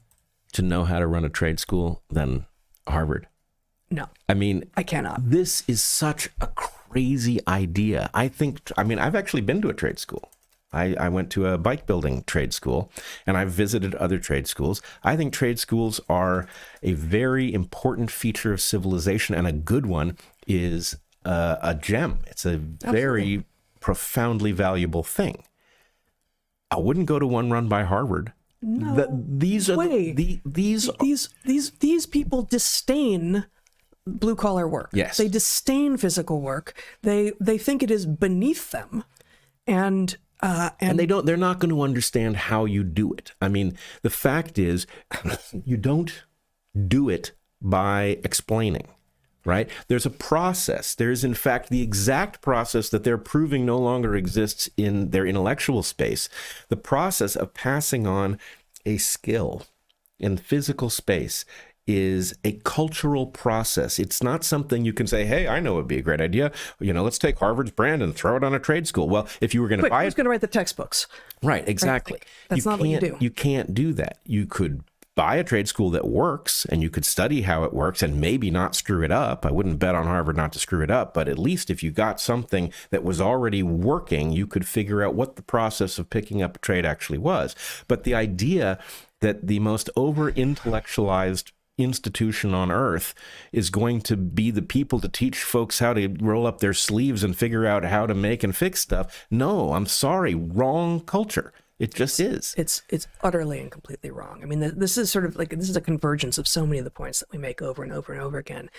to know how to run a trade school than Harvard? No. I mean, I cannot. This is such a crazy idea. I've actually been to a trade school. I went to a bike building trade school, and I've visited other trade schools. I think trade schools are a very important feature of civilization, and a good one is a gem. It's a very profoundly valuable thing. I wouldn't go to one run by Harvard. No. These people disdain blue collar work. Yes. They disdain physical work. They think it is beneath them. And And they're not going to understand how you do it. I mean, the fact is, you don't do it by explaining, right? There's a process. There's, in fact, the exact process that they're proving no longer exists in their intellectual space. The process of passing on a skill in physical space is a cultural process. It's not something you can say, hey, I know it'd be a great idea. Let's take Harvard's brand and throw it on a trade school. Well, if you were going to buy it, who's going to write the textbooks? Right, exactly. Right? That's not what you do. You can't do that. You could buy a trade school that works, and you could study how it works and maybe not screw it up. I wouldn't bet on Harvard not to screw it up, but at least if you got something that was already working, you could figure out what the process of picking up a trade actually was. But the idea that the most over-intellectualized institution on earth is going to be the people to teach folks how to roll up their sleeves and figure out how to make and fix stuff. No, I'm sorry, wrong culture. It just is. It's utterly and completely wrong. I mean, this is sort of like, this is a convergence of so many of the points that we make over and over and over again,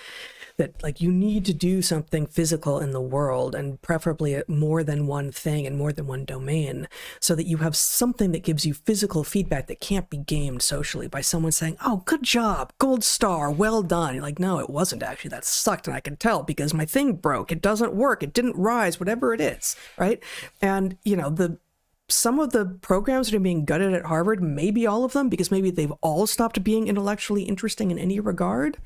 that like you need to do something physical in the world, and preferably more than one thing and more than one domain, so that you have something that gives you physical feedback that can't be gamed socially by someone saying, oh, good job, gold star, well done. You're like, no, it wasn't actually. That sucked, and I can tell because my thing broke. It doesn't work. It didn't rise, whatever it is, right? And, some of the programs that are being gutted at Harvard, maybe all of them, because maybe they've all stopped being intellectually interesting in any regard,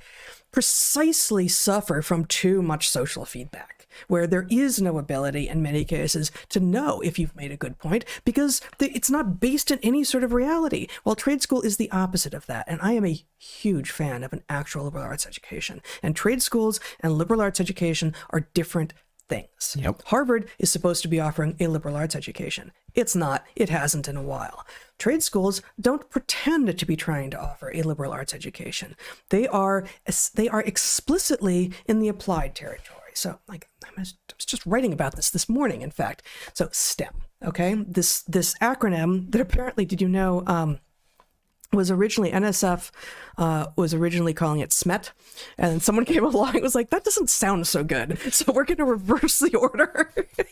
precisely suffer from too much social feedback, where there is no ability in many cases to know if you've made a good point, because it's not based in any sort of reality. Well, trade school is the opposite of that. And I am a huge fan of an actual liberal arts education. And trade schools and liberal arts education are different things. Yep. Harvard is supposed to be offering a liberal arts education. It's not. It hasn't in a while. Trade schools don't pretend to be trying to offer a liberal arts education. They are explicitly in the applied territory. So, like, I was just writing about this morning, in fact. So, STEM. Okay, this acronym that apparently, did you know, was originally NSF was originally calling it SMET, and someone came along and was like, that doesn't sound so good, so we're going to reverse the order.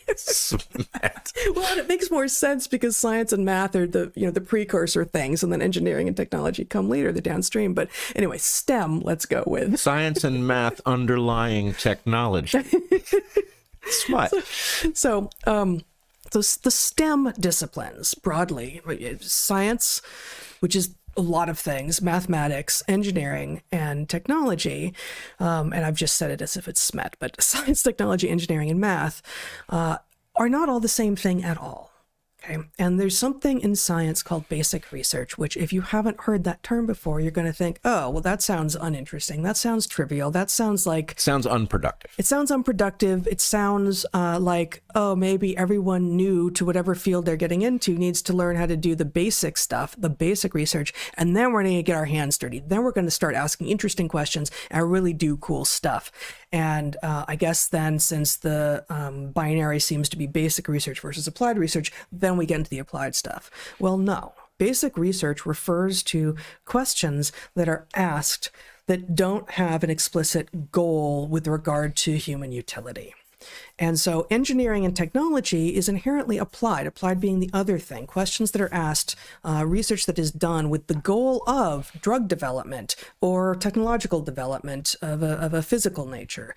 SMET. Well, and it makes more sense because science and math are the precursor things, and then engineering and technology come later, the downstream. But anyway, STEM, let's go with Science and math underlying technology. Smart. So the STEM disciplines broadly, science, which is a lot of things, mathematics, engineering, and technology, and I've just said it as if it's SMET, but science, technology, engineering, and math are not all the same thing at all. Okay. And there's something in science called basic research, which if you haven't heard that term before, you're going to think, oh, well, that sounds uninteresting. That sounds trivial. That sounds like... Sounds unproductive. It sounds unproductive. It sounds like, oh, maybe everyone new to whatever field they're getting into needs to learn how to do the basic stuff, the basic research, and then we're going to get our hands dirty. Then we're going to start asking interesting questions and really do cool stuff. And I guess then, since the binary seems to be basic research versus applied research, then we get into the applied stuff. Well, no. Basic research refers to questions that are asked that don't have an explicit goal with regard to human utility. And so engineering and technology is inherently applied being the other thing, questions that are asked, research that is done with the goal of drug development or technological development of a physical nature,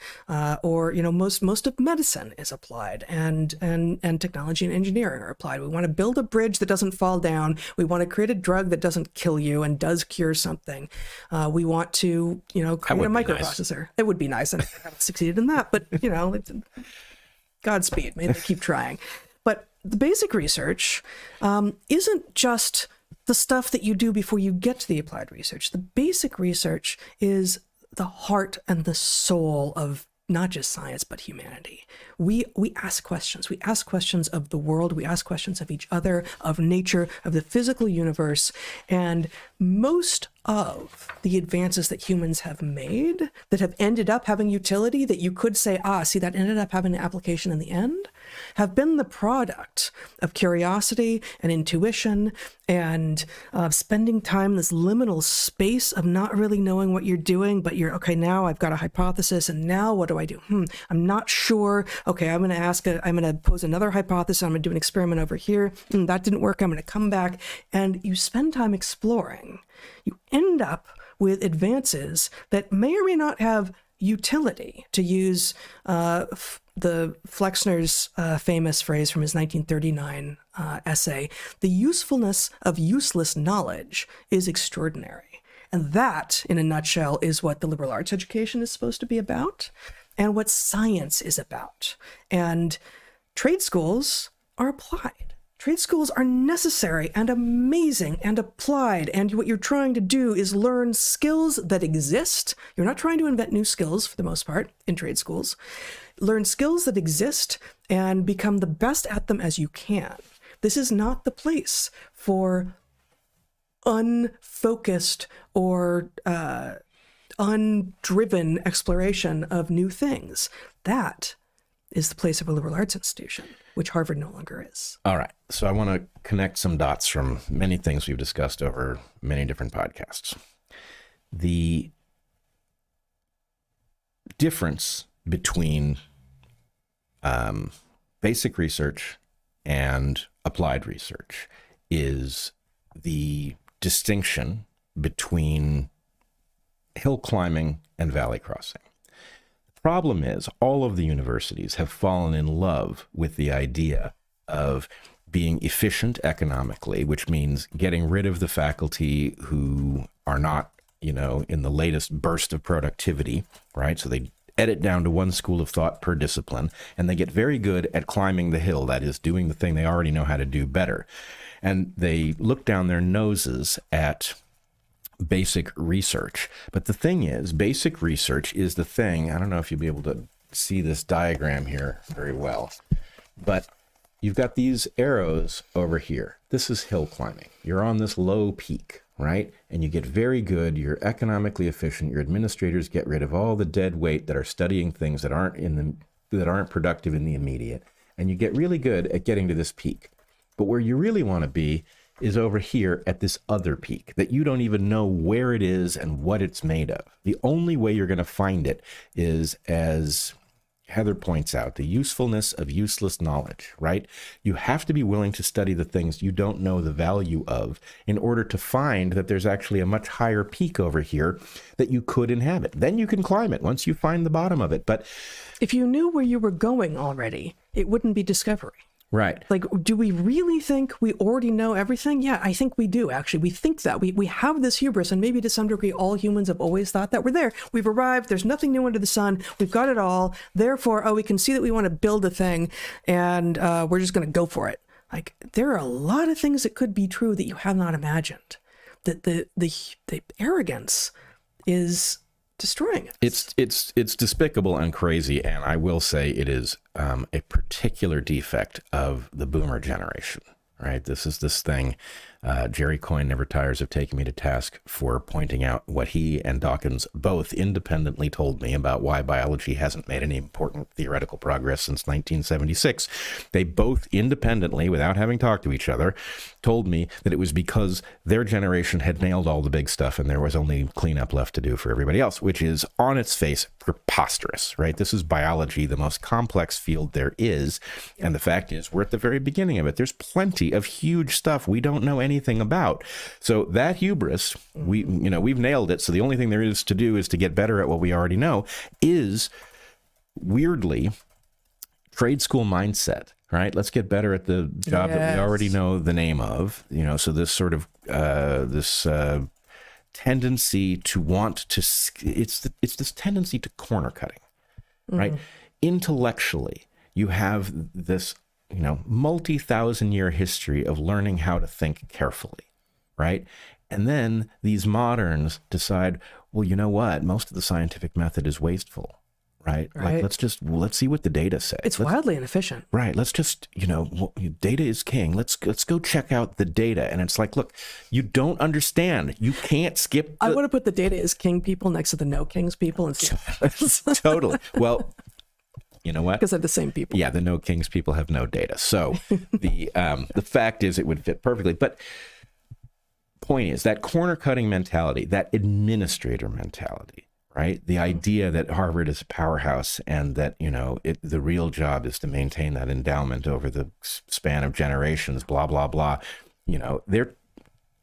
or, most of medicine is applied, and technology and engineering are applied. We want to build a bridge that doesn't fall down. We want to create a drug that doesn't kill you and does cure something. We want to, create a microprocessor. Nice. It would be nice, and I haven't succeeded in that, but, Godspeed. May they keep trying. But the basic research isn't just the stuff that you do before you get to the applied research. The basic research is the heart and the soul of not just science, but humanity. We ask questions. We ask questions of the world. We ask questions of each other, of nature, of the physical universe. And most of the advances that humans have made that have ended up having utility, that you could say, see, that ended up having an application in the end, have been the product of curiosity and intuition and spending time in this liminal space of not really knowing what you're doing, but you're, okay, now I've got a hypothesis, and now what do I do? I'm not sure. Okay, I'm going to pose another hypothesis. I'm going to do an experiment over here. That didn't work. I'm going to come back. And you spend time exploring. You end up with advances that may or may not have utility, to use the Flexner's famous phrase from his 1939 essay. The usefulness of useless knowledge is extraordinary. And that, in a nutshell, is what the liberal arts education is supposed to be about, and what science is about. And trade schools are applied. Trade schools are necessary and amazing and applied. And what you're trying to do is learn skills that exist. You're not trying to invent new skills, for the most part, in trade schools. Learn skills that exist and become the best at them as you can. This is not the place for unfocused or undriven exploration of new things. That is the place of a liberal arts institution, which Harvard no longer is. All right. So I want to connect some dots from many things we've discussed over many different podcasts. The difference between basic research and applied research is the distinction between hill climbing and valley crossing. Problem is, all of the universities have fallen in love with the idea of being efficient economically, which means getting rid of the faculty who are not, in the latest burst of productivity, right? So they edit down to one school of thought per discipline, and they get very good at climbing the hill, that is, doing the thing they already know how to do better. And they look down their noses at basic research. But the thing is, basic research is the thing. I don't know if you'll be able to see this diagram here very well, but you've got these arrows over here. This is hill climbing. You're on this low peak, right? And you get very good. You're economically efficient. Your administrators get rid of all the dead weight that are studying things that aren't productive in the immediate. And you get really good at getting to this peak. But where you really want to be is over here at this other peak that you don't even know where it is and what it's made of. The only way you're going to find it is, as Heather points out, the usefulness of useless knowledge, right? You have to be willing to study the things you don't know the value of in order to find that there's actually a much higher peak over here that you could inhabit. Then you can climb it once you find the bottom of it. But if you knew where you were going already, it wouldn't be discovery. Right. Like, do we really think we already know everything? Yeah, I think we do, actually. We think that. We have this hubris, and maybe to some degree all humans have always thought that. We're there. We've arrived. There's nothing new under the sun. We've got it all. Therefore, we can see that we want to build a thing, and we're just going to go for it. Like, there are a lot of things that could be true that you have not imagined. That the arrogance is destroying it. It's despicable and crazy, and I will say it is a particular defect of the boomer generation, right? This is this thing. Jerry Coyne never tires of taking me to task for pointing out what he and Dawkins both independently told me about why biology hasn't made any important theoretical progress since 1976. They both independently, without having talked to each other, told me that it was because their generation had nailed all the big stuff and there was only cleanup left to do for everybody else, which is on its face preposterous, right? This is biology, the most complex field there is. And the fact is, we're at the very beginning of it. There's plenty of huge stuff we don't know anything about. So that hubris, we've nailed it. So the only thing there is to do is to get better at what we already know, is weirdly trade school mindset, right? Let's get better at the job that we already know the name of, so this sort of, tendency to want to, it's this tendency to corner cutting, right? Intellectually, you have this, multi-thousand-year history of learning how to think carefully, right? And then these moderns decide, well, you know what? Most of the scientific method is wasteful, right? Like, let's see what the data say. It's wildly inefficient. Right. Let's just, data is king. Let's go check out the data. And it's like, look, you don't understand. You can't skip. I want to put the data is king people next to the no kings people and see. Totally. Well, you know what? Because they're the same people. Yeah, the no kings people have no data. So the fact is it would fit perfectly. But point is that corner cutting mentality, that administrator mentality, right? The idea that Harvard is a powerhouse and that, the real job is to maintain that endowment over the span of generations, blah, blah, blah.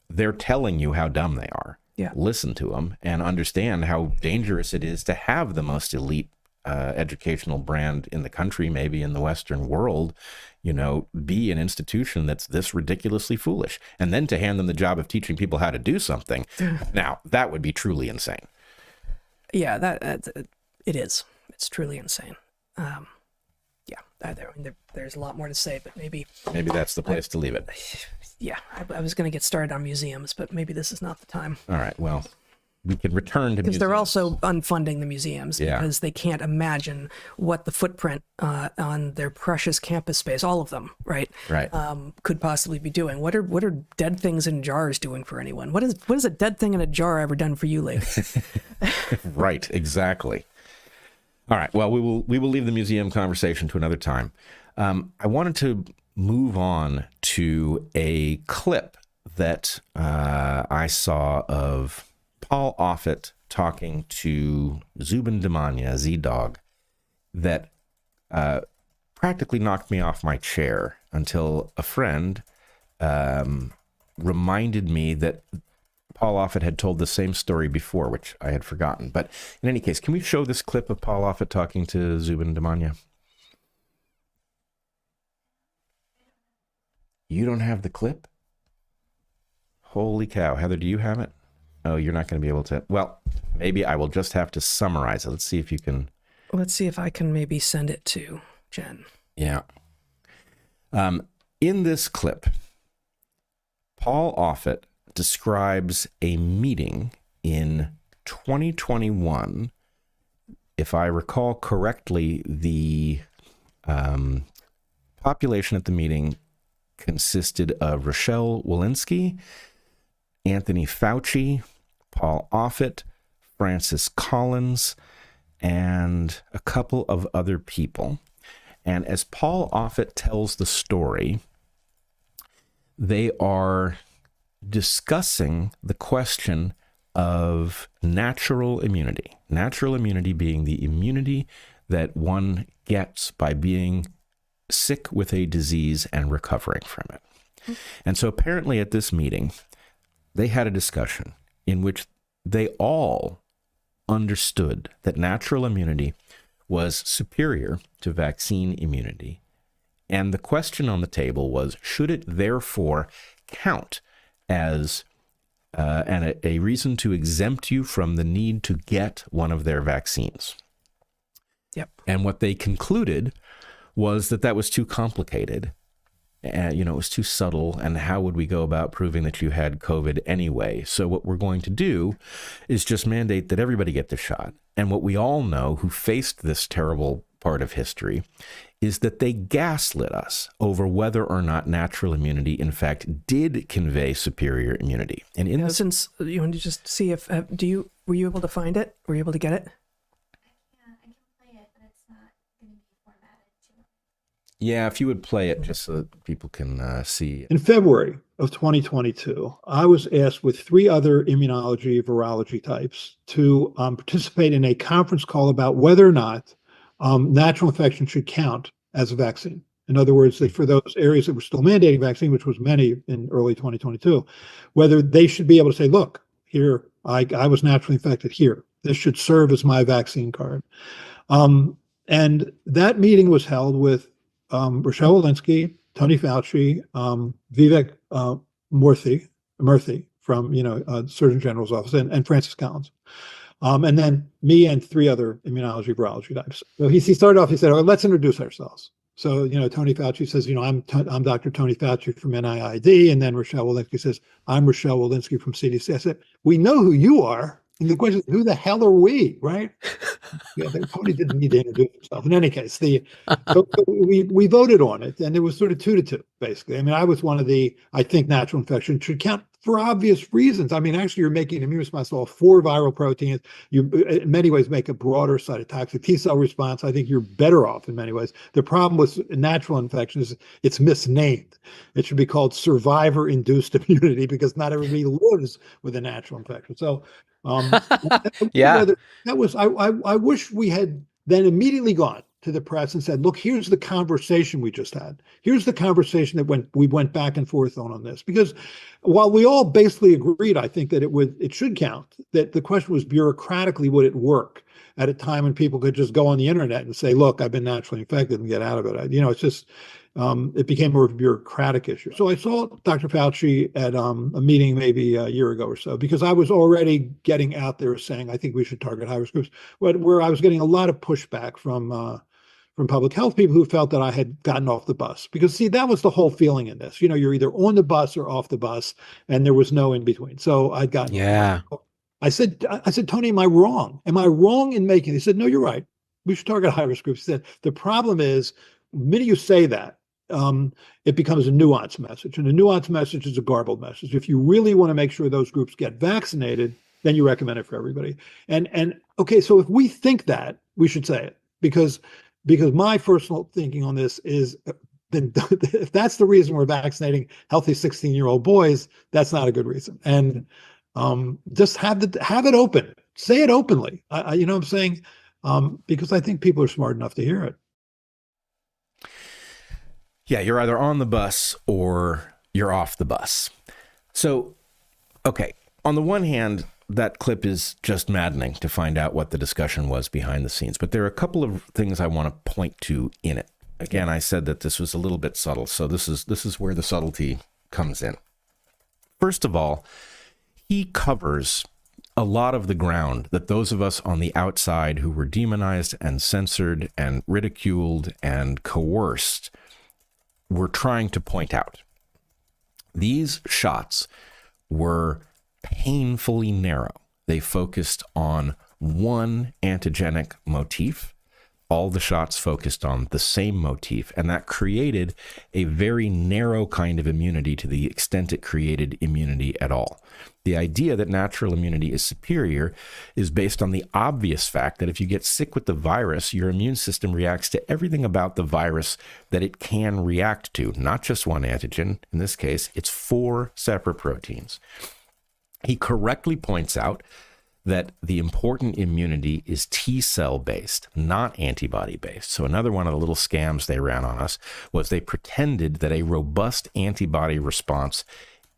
They're telling you how dumb they are. Yeah. Listen to them and understand how dangerous it is to have the most elite educational brand in the country, maybe in the Western world, be an institution that's this ridiculously foolish. And then to hand them the job of teaching people how to do something. Now, that would be truly insane. Yeah, it is. It's truly insane. There's a lot more to say, but maybe that's the place to leave it. Yeah, I was going to get started on museums, but maybe this is not the time. All right, well, we can return to because they're also unfunding the museums because they can't imagine what the footprint on their precious campus space, all of them, right, could possibly be doing. What are dead things in jars doing for anyone? What is a dead thing in a jar ever done for you lately? Right, exactly. All right, well, we will leave the museum conversation to another time. I wanted to move on to a clip that I saw of Paul Offit talking to Zubin Damania, Z-Dog, that practically knocked me off my chair until a friend reminded me that Paul Offit had told the same story before, which I had forgotten. But in any case, can we show this clip of Paul Offit talking to Zubin Damania? You don't have the clip? Holy cow. Heather, do you have it? Oh, you're not going to be able to. Well, maybe I will just have to summarize it. Let's see if you can. Let's see if I can maybe send it to Jen. Yeah. In this clip, Paul Offit describes a meeting in 2021. If I recall correctly, the population at the meeting consisted of Rochelle Walensky, Anthony Fauci, Paul Offit, Francis Collins, and a couple of other people. And as Paul Offit tells the story, they are discussing the question of natural immunity being the immunity that one gets by being sick with a disease and recovering from it. And so apparently at this meeting, they had a discussion in which they all understood that natural immunity was superior to vaccine immunity. And the question on the table was, should it therefore count as a reason to exempt you from the need to get one of their vaccines? Yep. And what they concluded was that was too complicated. It was too subtle. And how would we go about proving that you had COVID anyway? So what we're going to do is just mandate that everybody get the shot. And what we all know who faced this terrible part of history is that they gaslit us over whether or not natural immunity, in fact, did convey superior immunity. And in since you want to just see if were you able to find it? Were you able to get it? Yeah, if you would play it just so that people can see. In February of 2022, I was asked with 3 other immunology virology types to participate in a conference call about whether or not natural infection should count as a vaccine. In other words, for those areas that were still mandating vaccine, which was many in early 2022, whether they should be able to say, look, here, I was naturally infected here. This should serve as my vaccine card. And that meeting was held with Rochelle Walensky, Tony Fauci, Vivek Murthy from Surgeon General's office, and Francis Collins, and then me and 3 other immunology virology types. So he started off. He said, "Oh, let's introduce ourselves." So Tony Fauci says, I'm Dr. Tony Fauci from NIID," and then Rochelle Walensky says, "I'm Rochelle Walensky from CDC." I said, "We know who you are. And the question is, who the hell are we, right? Yeah, Tony didn't need to introduce himself. In any case, so we voted on it, and it was sort of 2-2, basically. I mean, I was one of I think natural infection should count for obvious reasons. I mean, actually, you're making an immune response to all 4 viral proteins. You, in many ways, make a broader cytotoxic T cell response. I think you're better off in many ways. The problem with natural infection is it's misnamed. It should be called survivor-induced immunity because not everybody lives with a natural infection. So, yeah, that was I wish we had then immediately gone to the press and said, look, here's the conversation we just had. Here's the conversation that we went back and forth on this. Because while we all basically agreed, I think that it should count, that the question was bureaucratically, would it work at a time when people could just go on the internet and say, look, I've been naturally infected and get out of it. It's just, it became more of a bureaucratic issue. So I saw Dr. Fauci at a meeting maybe a year ago or so, because I was already getting out there saying, I think we should target high-risk groups, where I was getting a lot of pushback from public health people who felt that I had gotten off the bus. Because, see, that was the whole feeling in this. You're either on the bus or off the bus, and there was no in between. So I'd gotten. Yeah. I said, Tony, am I wrong? Am I wrong in making? He said, no, you're right. We should target high-risk groups. He said, the problem is, the minute you say that, it becomes a nuanced message. And a nuanced message is a garbled message. If you really want to make sure those groups get vaccinated, then you recommend it for everybody. And okay, so if we think that, we should say it. Because my personal thinking on this is, then if that's the reason we're vaccinating healthy 16-year-old boys, that's not a good reason. And just have it open. Say it openly. You know what I'm saying? Because I think people are smart enough to hear it. Yeah, you're either on the bus or you're off the bus. So, okay, on the one hand, that clip is just maddening to find out what the discussion was behind the scenes. But there are a couple of things I want to point to in it. Again, I said that this was a little bit subtle, so this is where the subtlety comes in. First of all, he covers a lot of the ground that those of us on the outside who were demonized and censored and ridiculed and coerced were trying to point out. These shots were painfully narrow. They focused on one antigenic motif. All the shots focused on the same motif, and that created a very narrow kind of immunity to the extent it created immunity at all. The idea that natural immunity is superior is based on the obvious fact that if you get sick with the virus, your immune system reacts to everything about the virus that it can react to, not just one antigen. In this case, it's 4 separate proteins. He correctly points out that the important immunity is T-cell based, not antibody based. So another one of the little scams they ran on us was they pretended that a robust antibody response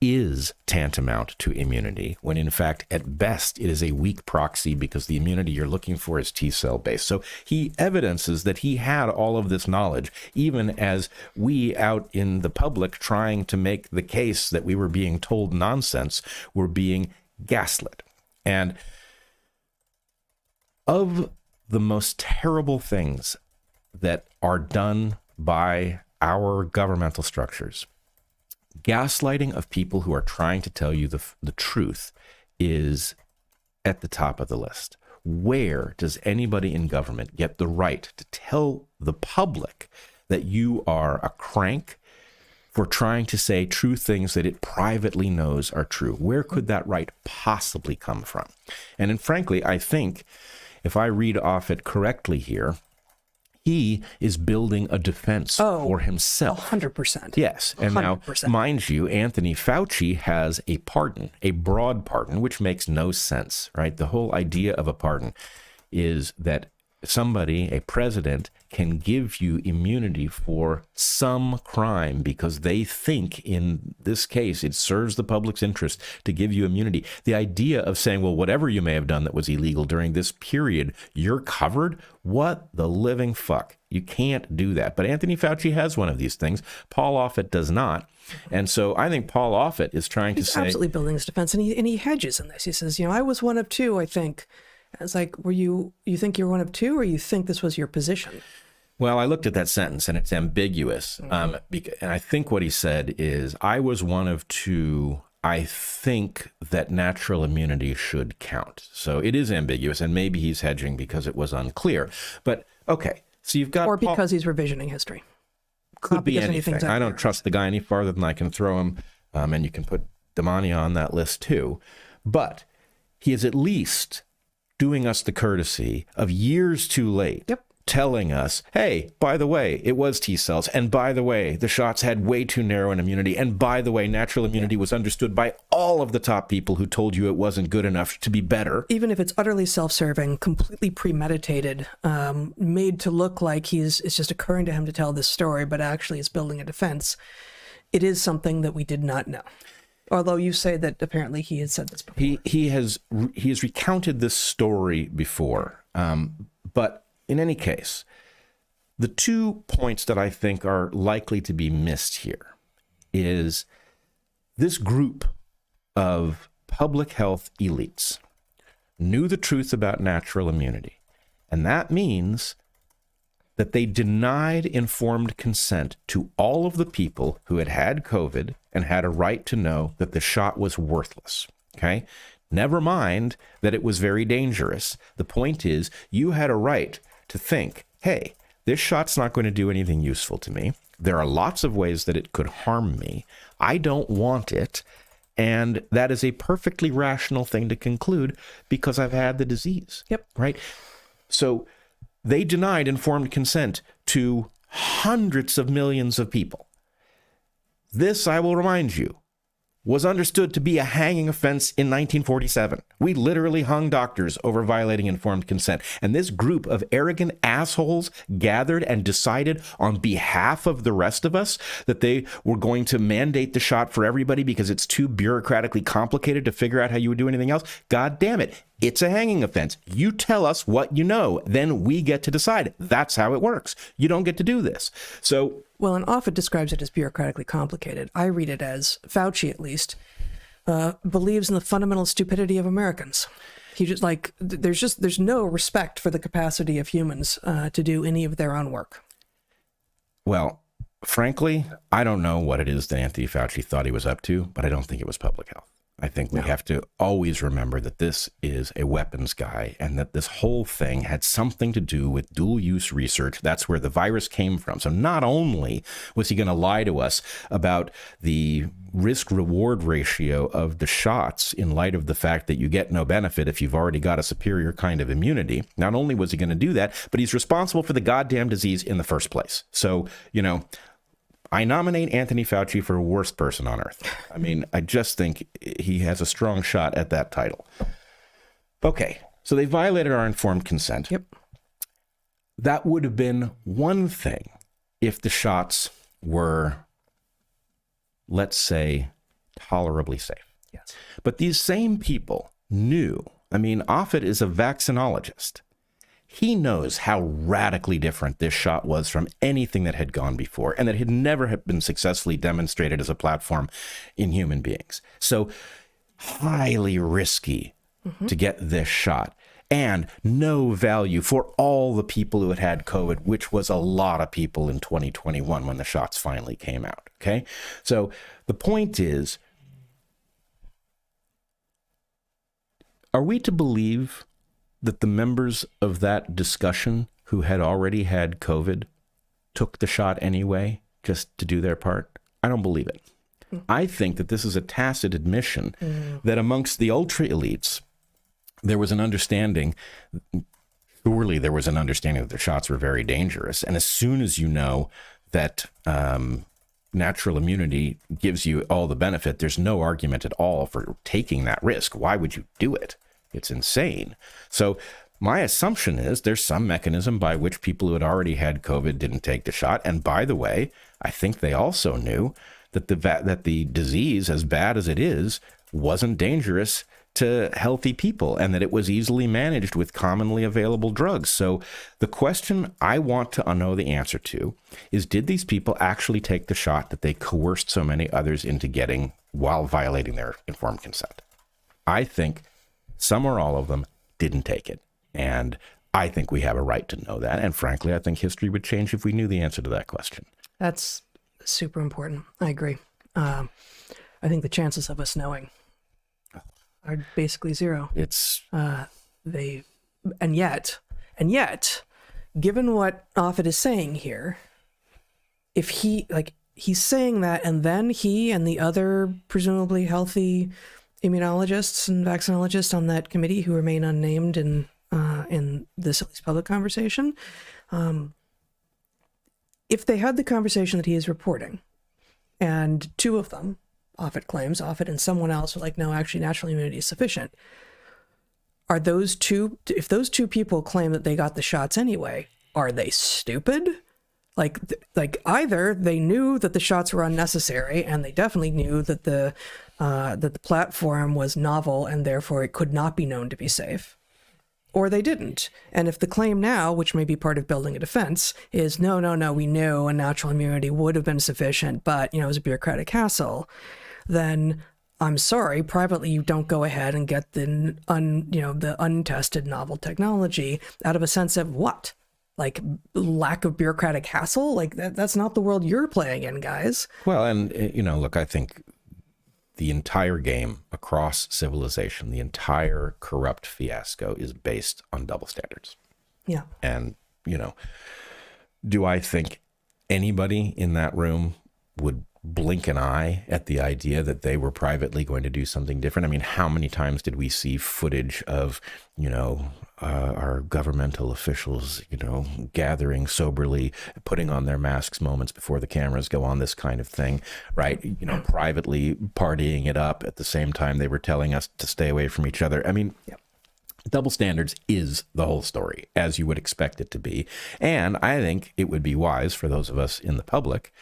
is tantamount to immunity, when in fact, at best, it is a weak proxy because the immunity you're looking for is T-cell based. So he evidences that he had all of this knowledge, even as we out in the public trying to make the case that we were being told nonsense, were being gaslit. And of the most terrible things that are done by our governmental structures, gaslighting of people who are trying to tell you the truth is at the top of the list. Where does anybody in government get the right to tell the public that you are a crank for trying to say true things that it privately knows are true? Where could that right possibly come from? And frankly, I think if I read Offit correctly here, he is building a defense for himself. 100%. Yes. And 100%. Now, mind you, Anthony Fauci has a pardon, a broad pardon, which makes no sense, right? The whole idea of a pardon is that somebody, a president, can give you immunity for some crime because they think in this case it serves the public's interest to give you immunity. The idea of saying, well, whatever you may have done that was illegal during this period, you're covered? What the living fuck? You can't do that. But Anthony Fauci has one of these things. Paul Offit does not. And so I think Paul Offit is trying to say... He's absolutely building his defense, and he hedges in this. He says, I was one of 2, I think. It's like, you think you're one of 2, or you think this was your position? Well, I looked at that sentence and it's ambiguous. And I think what he said is, I was one of 2 I think that natural immunity should count. So it is ambiguous, and maybe he's hedging because it was unclear. But okay, so you've got or because he's revisioning history. Could be anything. I don't trust the guy any farther than I can throw him, and you can put Damani on that list too. But he is at least doing us the courtesy of years too late. Telling us, hey, by the way, it was T cells. And by the way, the shots had way too narrow an immunity. And by the way, natural immunity was understood by all of the top people who told you it wasn't good enough to be better. Even if it's utterly self-serving, completely premeditated, made to look like it's just occurring to him to tell this story, but actually is building a defense, it is something that we did not know. Although you say that apparently he had said this before. He has recounted this story before, but in any case, the 2 points that I think are likely to be missed here is this group of public health elites knew the truth about natural immunity, and that means that they denied informed consent to all of the people who had had COVID and had a right to know that the shot was worthless, okay? Never mind that it was very dangerous. The point is, you had a right to think, hey, this shot's not going to do anything useful to me. There are lots of ways that it could harm me. I don't want it. And that is a perfectly rational thing to conclude because I've had the disease. Right? So they denied informed consent to hundreds of millions of people. This, I will remind you, was understood to be a hanging offense in 1947. We literally hung doctors over violating informed consent. And this group of arrogant assholes gathered and decided on behalf of the rest of us that they were going to mandate the shot for everybody because it's too bureaucratically complicated to figure out how you would do anything else. God damn it. It's a hanging offense. You tell us what you know, then we get to decide. That's how it works. You don't get to do this. So, well, and Offit describes it as bureaucratically complicated. I read it as Fauci, at least, believes in the fundamental stupidity of Americans. He just there's no respect for the capacity of humans to do any of their own work. Well, frankly, I don't know what it is that Anthony Fauci thought he was up to, but I don't think it was public health. I think we have to always remember that this is a weapons guy and that this whole thing had something to do with dual-use research. That's where the virus came from. So not only was he going to lie to us about the risk-reward ratio of the shots in light of the fact that you get no benefit if you've already got a superior kind of immunity, not only was he going to do that, but he's responsible for the goddamn disease in the first place. So, I nominate Anthony Fauci for worst person on earth. I mean, I just think he has a strong shot at that title. Okay, so they violated our informed consent. That would have been one thing if the shots were, let's say, tolerably safe. Yes. But these same people knew, Offit is a vaccinologist. He knows how radically different this shot was from anything that had gone before and that had never been successfully demonstrated as a platform in human beings. So highly risky to get this shot and no value for all the people who had had COVID, which was a lot of people in 2021 when the shots finally came out. Okay. So the point is, are we to believe that the members of that discussion who had already had COVID took the shot anyway, just to do their part? I don't believe it. I think that this is a tacit admission that amongst the ultra elites, there was an understanding, surely there was an understanding that the shots were very dangerous. And as soon as you know that natural immunity gives you all the benefit, there's no argument at all for taking that risk. Why would you do it? It's insane. So my assumption is there's some mechanism by which people who had already had COVID didn't take the shot. And by the way, I think they also knew that the disease, as bad as it is, wasn't dangerous to healthy people and that it was easily managed with commonly available drugs. So the question I want to know the answer to is, did these people actually take the shot that they coerced so many others into getting while violating their informed consent? I think some or all of them didn't take it. And I think we have a right to know that. And frankly, I think history would change if we knew the answer to that question. That's super important. I agree. I think the chances of us knowing are basically zero. It's And yet, given what Offit is saying here, if he's saying that, and then he and the other presumably healthy immunologists and vaccinologists on that committee who remain unnamed in this at least public conversation, if they had the conversation that he is reporting, and two of them, Offit and someone else were like, no, actually natural immunity is sufficient. Are those two, if those two people claim that they got the shots anyway, are they stupid? Like either they knew that the shots were unnecessary, and they definitely knew that the platform was novel and therefore it could not be known to be safe, or they didn't. And if the claim now, which may be part of building a defense, is no, we knew a natural immunity would have been sufficient, but it was a bureaucratic hassle, then I'm sorry, privately you don't go ahead and get the untested novel technology out of a sense of what? Like lack of bureaucratic hassle? Like that's not the world you're playing in, guys. Well, and look, I think the entire game across civilization, the entire corrupt fiasco is based on double standards. Yeah. And, do I think anybody in that room would blink an eye at the idea that they were privately going to do something different? I mean, how many times did we see footage of, our governmental officials, gathering soberly, putting on their masks moments before the cameras go on, this kind of thing, right? Privately partying it up at the same time they were telling us to stay away from each other. I mean, double standards is the whole story, as you would expect it to be. And I think it would be wise for those of us in the public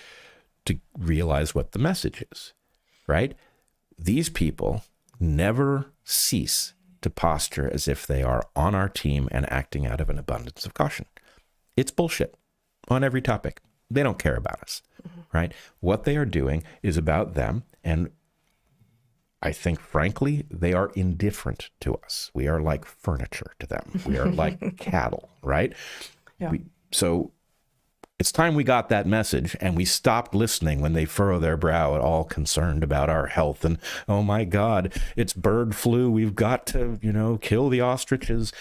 to realize what the message is, right? These people never cease to posture as if they are on our team and acting out of an abundance of caution. It's bullshit on every topic. They don't care about us, right? What they are doing is about them. And I think, frankly, they are indifferent to us. We are like furniture to them. We are like cattle, right? Yeah. So it's time we got that message and we stopped listening when they furrow their brow at all concerned about our health and, oh my God, it's bird flu. We've got to, kill the ostriches.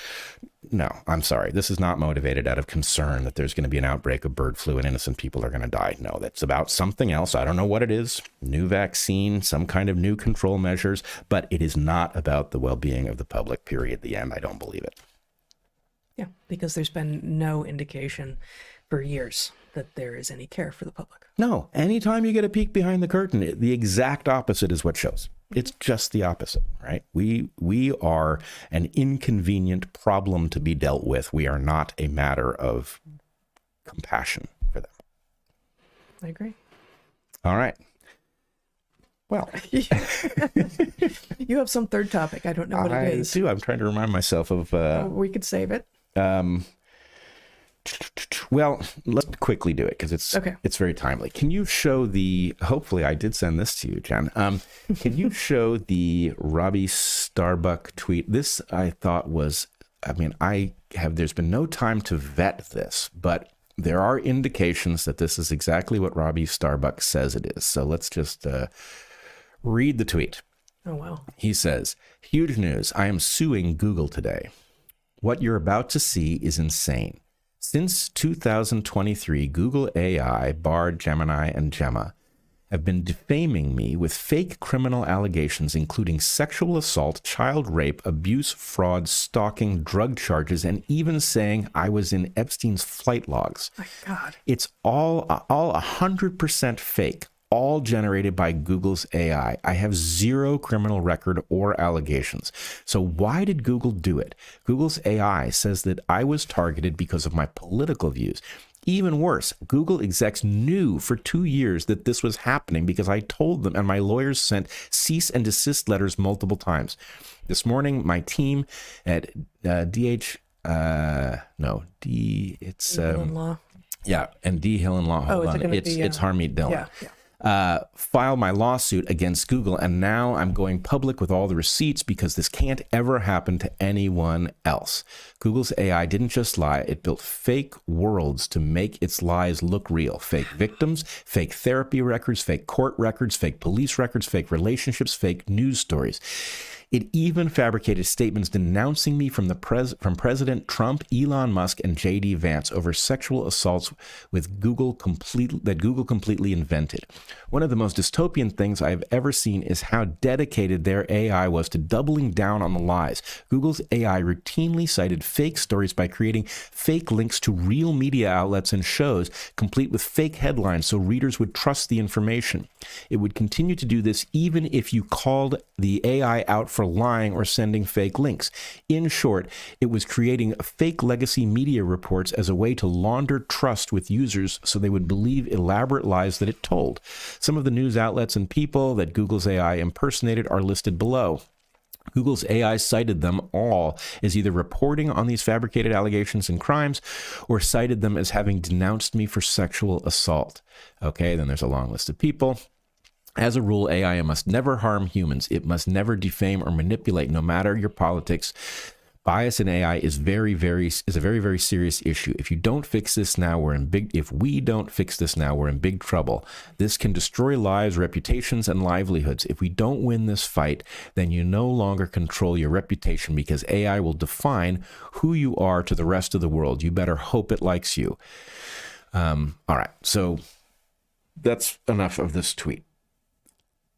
No, I'm sorry. This is not motivated out of concern that there's going to be an outbreak of bird flu and innocent people are going to die. No, that's about something else. I don't know what it is. New vaccine, some kind of new control measures, but it is not about the well-being of the public, period. The end. I don't believe it. Yeah, because there's been no indication for years that there is any care for the public. No, anytime you get a peek behind the curtain, the exact opposite is what shows. It's just the opposite, right? We are an inconvenient problem to be dealt with. We are not a matter of compassion for them. I agree. All right. Well, you have some third topic. I don't know what it is. I do. I'm trying to remind myself of... we could save it. Well, let's quickly do it because it's very timely. Can you show hopefully I did send this to you, Jen. Can you show the Robby Starbuck tweet? This I thought was, there's been no time to vet this, but there are indications that this is exactly what Robby Starbuck says it is. So let's just read the tweet. Oh, wow. He says, "Huge news. I am suing Google today. What you're about to see is insane. Since 2023, Google AI, Bard, Gemini, and Gemma have been defaming me with fake criminal allegations, including sexual assault, child rape, abuse, fraud, stalking, drug charges, and even saying I was in Epstein's flight logs. My God. It's all 100% fake, all generated by Google's AI. I have zero criminal record or allegations. So why did Google do it? Google's AI says that I was targeted because of my political views. Even worse, Google execs knew for 2 years that this was happening because I told them, and my lawyers sent cease and desist letters multiple times. This morning, my team at D Hill and Law. Yeah, and D Hill and Law. Hold on. It's Harmeet Dillon. Yeah. file my lawsuit against Google, and now I'm going public with all the receipts because this can't ever happen to anyone else. Google's AI didn't just lie, it built fake worlds to make its lies look real. Fake victims, fake therapy records, fake court records, fake police records, fake relationships, fake news stories. It even fabricated statements denouncing me from President Trump, Elon Musk, and J.D. Vance over sexual assaults that Google completely invented. One of the most dystopian things I have ever seen is how dedicated their AI was to doubling down on the lies. Google's AI routinely cited fake stories by creating fake links to real media outlets and shows, complete with fake headlines so readers would trust the information. It would continue to do this even if you called the AI out for lying or sending fake links. In short, it was creating fake legacy media reports as a way to launder trust with users so they would believe elaborate lies that it told. Some of the news outlets and people that Google's AI impersonated are listed below. Google's AI cited them all as either reporting on these fabricated allegations and crimes or cited them as having denounced me for sexual assault. Okay, then there's a long list of people. As a rule, AI must never harm humans. It must never defame or manipulate, no matter your politics. Bias in AI is a very, very serious issue. If we don't fix this now, we're in big trouble. This can destroy lives, reputations, and livelihoods. If we don't win this fight, then you no longer control your reputation because AI will define who you are to the rest of the world. You better hope it likes you. All right, so that's enough of this tweet.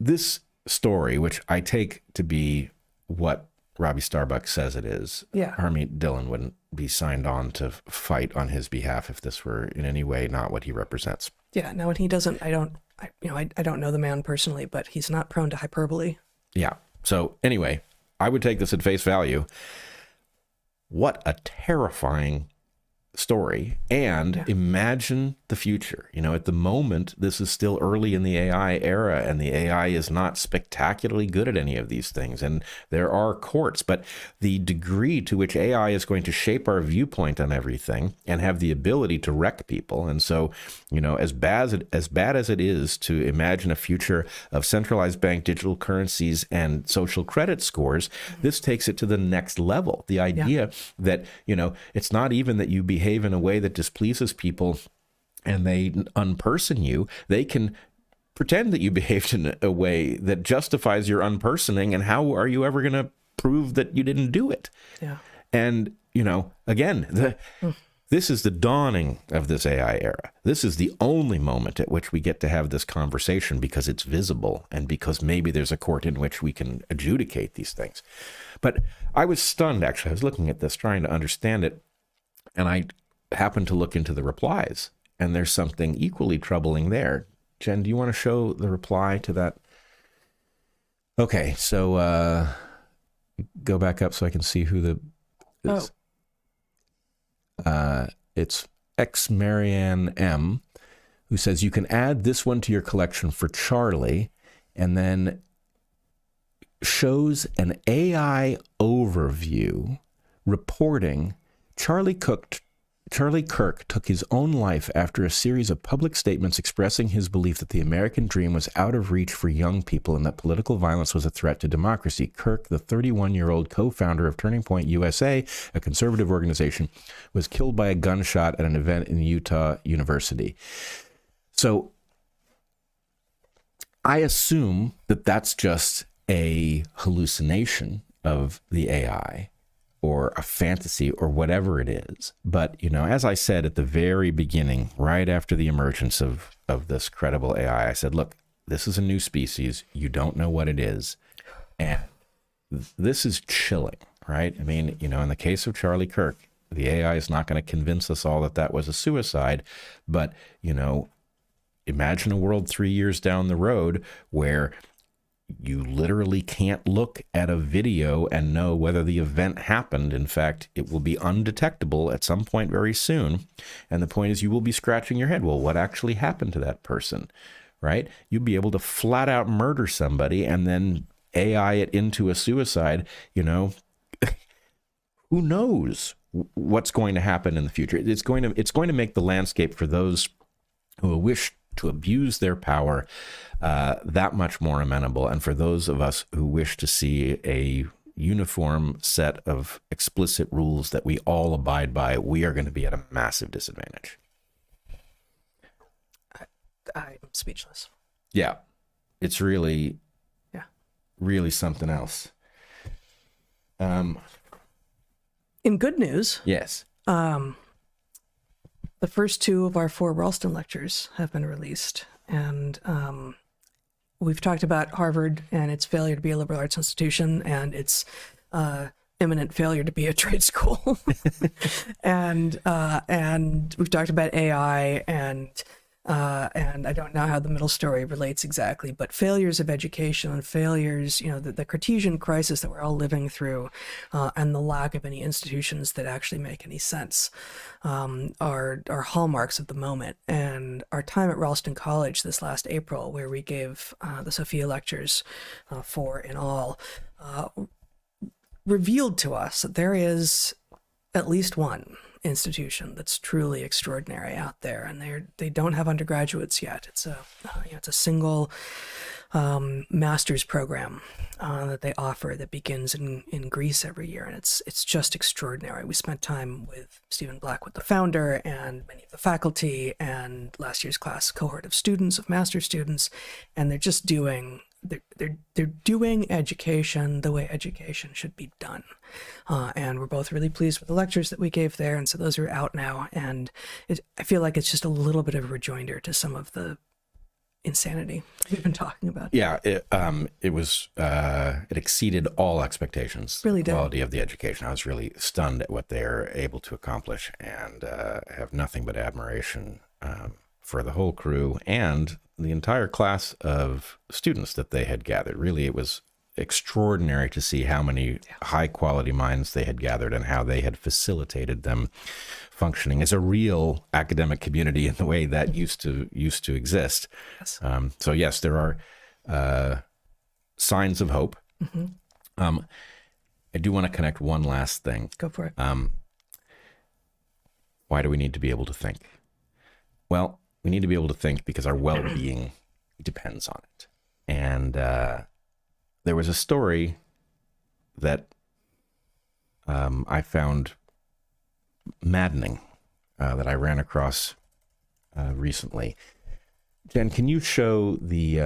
This story, which I take to be what Robby Starbuck says it is, Harmeet Dillon wouldn't be signed on to fight on his behalf if this were in any way not what he represents. Yeah, no, and he doesn't. I don't know the man personally, but he's not prone to hyperbole. Yeah. So anyway, I would take this at face value. What a terrifying story, and imagine the future. At the moment, this is still early in the AI era, and the AI is not spectacularly good at any of these things, and there are courts, but the degree to which AI is going to shape our viewpoint on everything and have the ability to wreck people. And so, as bad as it is to imagine a future of centralized bank digital currencies and social credit scores, this takes it to the next level. The idea that, it's not even that you behave in a way that displeases people and they unperson you. They can pretend that you behaved in a way that justifies your unpersoning, and how are you ever going to prove that you didn't do it? Yeah. And, again, this is the dawning of this AI era. This is the only moment at which we get to have this conversation because it's visible and because maybe there's a court in which we can adjudicate these things. But I was stunned, actually. I was looking at this, trying to understand it. And I happened to look into the replies, and there's something equally troubling there. Jen, do you want to show the reply to that? Okay, so go back up so I can see who the is. It's X Marianne M, who says, you can add this one to your collection for Charlie, and then shows an AI overview reporting Charlie Kirk took his own life after a series of public statements expressing his belief that the American dream was out of reach for young people and that political violence was a threat to democracy. Kirk, the 31-year-old co-founder of Turning Point USA, a conservative organization, was killed by a gunshot at an event in Utah University. So I assume that that's just a hallucination of the AI, or a fantasy, or whatever it is. But, as I said at the very beginning, right after the emergence of this credible AI, I said, look, this is a new species. You don't know what it is. And this is chilling, right? I mean, in the case of Charlie Kirk, the AI is not going to convince us all that that was a suicide. But, imagine a world 3 years down the road where you literally can't look at a video and know whether the event happened. In fact, it will be undetectable at some point very soon. And the point is, you will be scratching your head. Well, what actually happened to that person, right? You'd be able to flat out murder somebody and then AI it into a suicide. Who knows what's going to happen in the future? It's going to make the landscape for those who wish to abuse their power, that much more amenable. And for those of us who wish to see a uniform set of explicit rules that we all abide by, we are going to be at a massive disadvantage. I'm speechless. Yeah, it's really, really something else. In good news, yes. The first 2 of our 4 Ralston lectures have been released, and we've talked about Harvard and its failure to be a liberal arts institution and its imminent failure to be a trade school, and we've talked about AI and I don't know how the middle story relates exactly, but failures of education and failures, the Cartesian crisis that we're all living through, and the lack of any institutions that actually make any sense, are hallmarks of the moment. And our time at Ralston College this last April, where we gave the Sophia lectures, 4 in all, revealed to us that there is at least one institution that's truly extraordinary out there, and they don't have undergraduates yet. It's a single master's program that they offer that begins in Greece every year, and it's just extraordinary. We spent time with Stephen Blackwood, the founder, and many of the faculty, and last year's class cohort of students, of master's students, and they're just doing education the way education should be done. And we're both really pleased with the lectures that we gave there. And so those are out now. And I feel like it's just a little bit of a rejoinder to some of the insanity we've been talking about. Yeah, it exceeded all expectations. Really the did. Quality of the education. I was really stunned at what they're able to accomplish, and have nothing but admiration for the whole crew and the entire class of students that they had gathered. Really, it was extraordinary to see how many high quality minds they had gathered and how they had facilitated them functioning as a real academic community in the way that used to exist. Yes. So yes, there are signs of hope. Mm-hmm. I do want to connect one last thing. Go for it. Why do we need to be able to think? Well, we need to be able to think because our well-being depends on it. And there was a story that I found maddening that I ran across recently. Jen, can you show the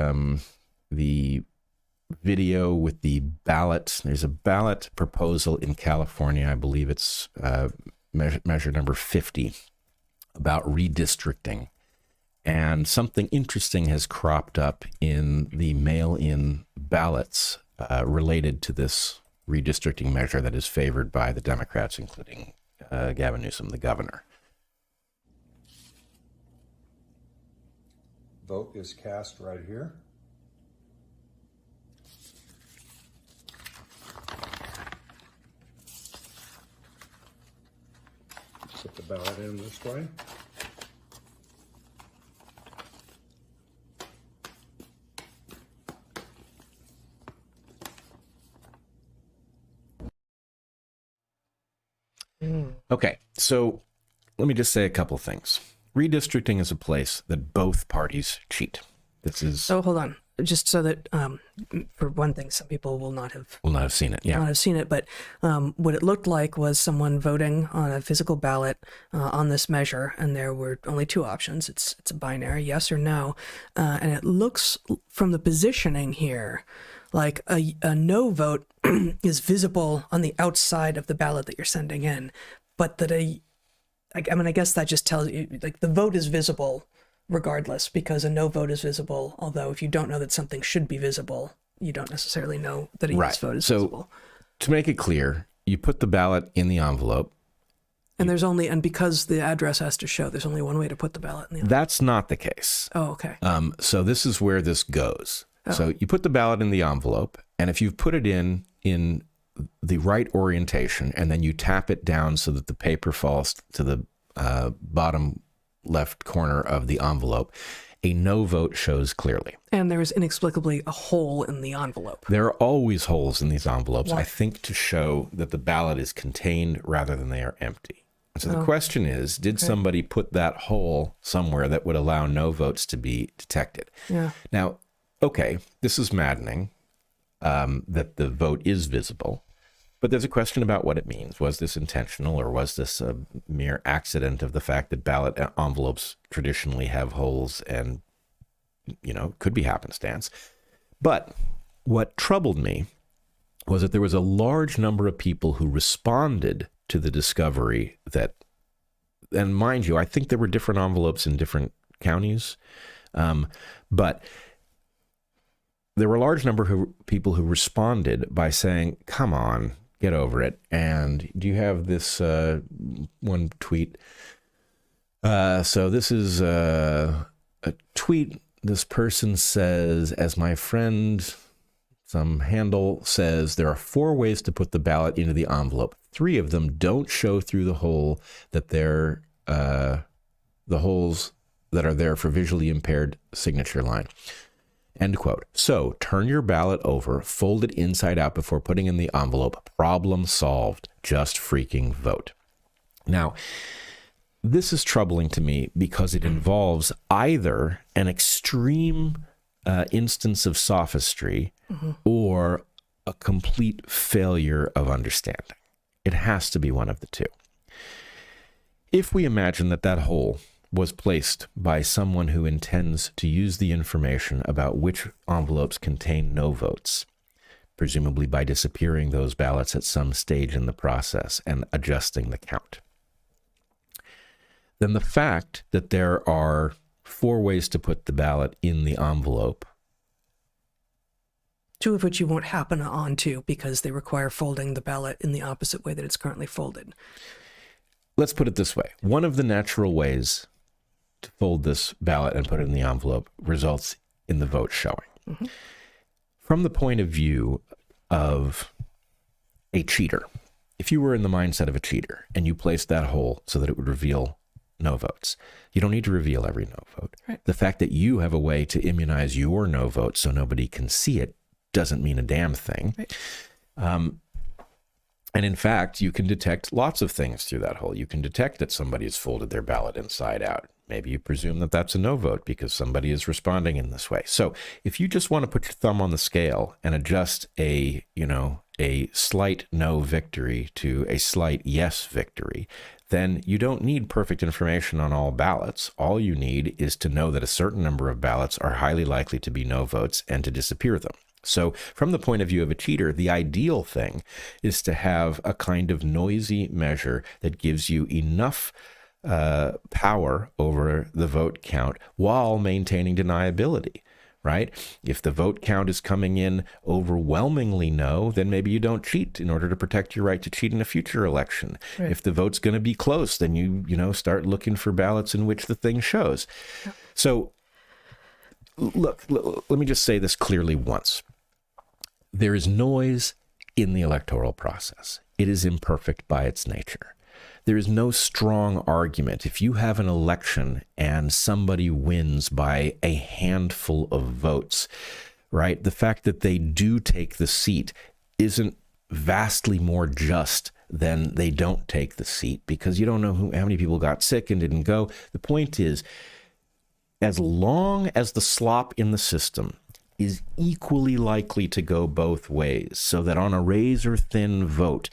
video with the ballot? There's a ballot proposal in California. I believe it's measure number 50 about redistricting. And something interesting has cropped up in the mail-in ballots related to this redistricting measure that is favored by the Democrats, including Gavin Newsom, the governor. Vote is cast right here. Put the ballot in this way. Okay, so let me just say a couple things. Redistricting is a place that both parties cheat. This is... So hold on. Just so that, for one thing, some people will not have seen it. Yeah. Not have seen it, but what it looked like was someone voting on a physical ballot on this measure, and there were only 2 options. It's a binary, yes or no, and it looks from the positioning here like a no vote is visible on the outside of the ballot that you're sending in, but that I guess that just tells you, like, the vote is visible regardless, because a no vote is visible, although if you don't know that something should be visible, you don't necessarily know that a yes vote is visible. To make it clear, you put the ballot in the envelope. And because the address has to show, there's only one way to put the ballot in the envelope. That's not the case. Oh, okay. So this is where this goes. Oh. So you put the ballot in the envelope, and if you've put it in the right orientation, and then you tap it down so that the paper falls to the bottom left corner of the envelope, a no vote shows clearly. And there is inexplicably a hole in the envelope. There are always holes in these envelopes, Why? I think, to show that the ballot is contained rather than they are empty. So the question is, did somebody put that hole somewhere that would allow no votes to be detected? Yeah. Now, okay, this is maddening, that the vote is visible, but there's a question about what it means. Was this intentional, or was this a mere accident of the fact that ballot envelopes traditionally have holes and, could be happenstance? But what troubled me was that there was a large number of people who responded to the discovery that, and mind you, I think there were different envelopes in different counties, but there were a large number of people who responded by saying, come on, get over it. And do you have this one tweet? So this is a tweet. This person says, as my friend, some handle says, there are 4 ways to put the ballot into the envelope. 3 of them don't show through the hole that they're the holes that are there for visually impaired signature line. End quote. So turn your ballot over, fold it inside out before putting in the envelope. Problem solved. Just freaking vote. Now, this is troubling to me because it involves either an extreme instance of sophistry or a complete failure of understanding. It has to be one of the two. If we imagine that hole was placed by someone who intends to use the information about which envelopes contain no votes, presumably by disappearing those ballots at some stage in the process and adjusting the count, then the fact that there are 4 ways to put the ballot in the envelope, 2 of which you won't happen onto because they require folding the ballot in the opposite way that it's currently folded. Let's put it this way. One of the natural ways to fold this ballot and put it in the envelope results in the vote showing. From the point of view of a cheater, if you were in the mindset of a cheater and you placed that hole so that it would reveal no votes, you don't need to reveal every no vote. Right. The fact that you have a way to immunize your no vote so nobody can see it doesn't mean a damn thing. Right. And in fact, you can detect lots of things through that hole. You can detect that somebody has folded their ballot inside out. Maybe you presume that that's a no vote because somebody is responding in this way. So if you just want to put your thumb on the scale and adjust a slight no victory to a slight yes victory, then you don't need perfect information on all ballots. All you need is to know that a certain number of ballots are highly likely to be no votes and to disappear them. So from the point of view of a cheater, the ideal thing is to have a kind of noisy measure that gives you enough power over the vote count while maintaining deniability, right? If the vote count is coming in overwhelmingly no, then maybe you don't cheat in order to protect your right to cheat in a future election. Right. If the vote's going to be close, then you start looking for ballots in which the thing shows. Yep. So look, let me just say this clearly once. There is noise in the electoral process. It is imperfect by its nature. There is no strong argument. If you have an election and somebody wins by a handful of votes, right, the fact that they do take the seat isn't vastly more just than they don't take the seat, because you don't know how many people got sick and didn't go. The point is, as long as the slop in the system is equally likely to go both ways, so that on a razor-thin vote,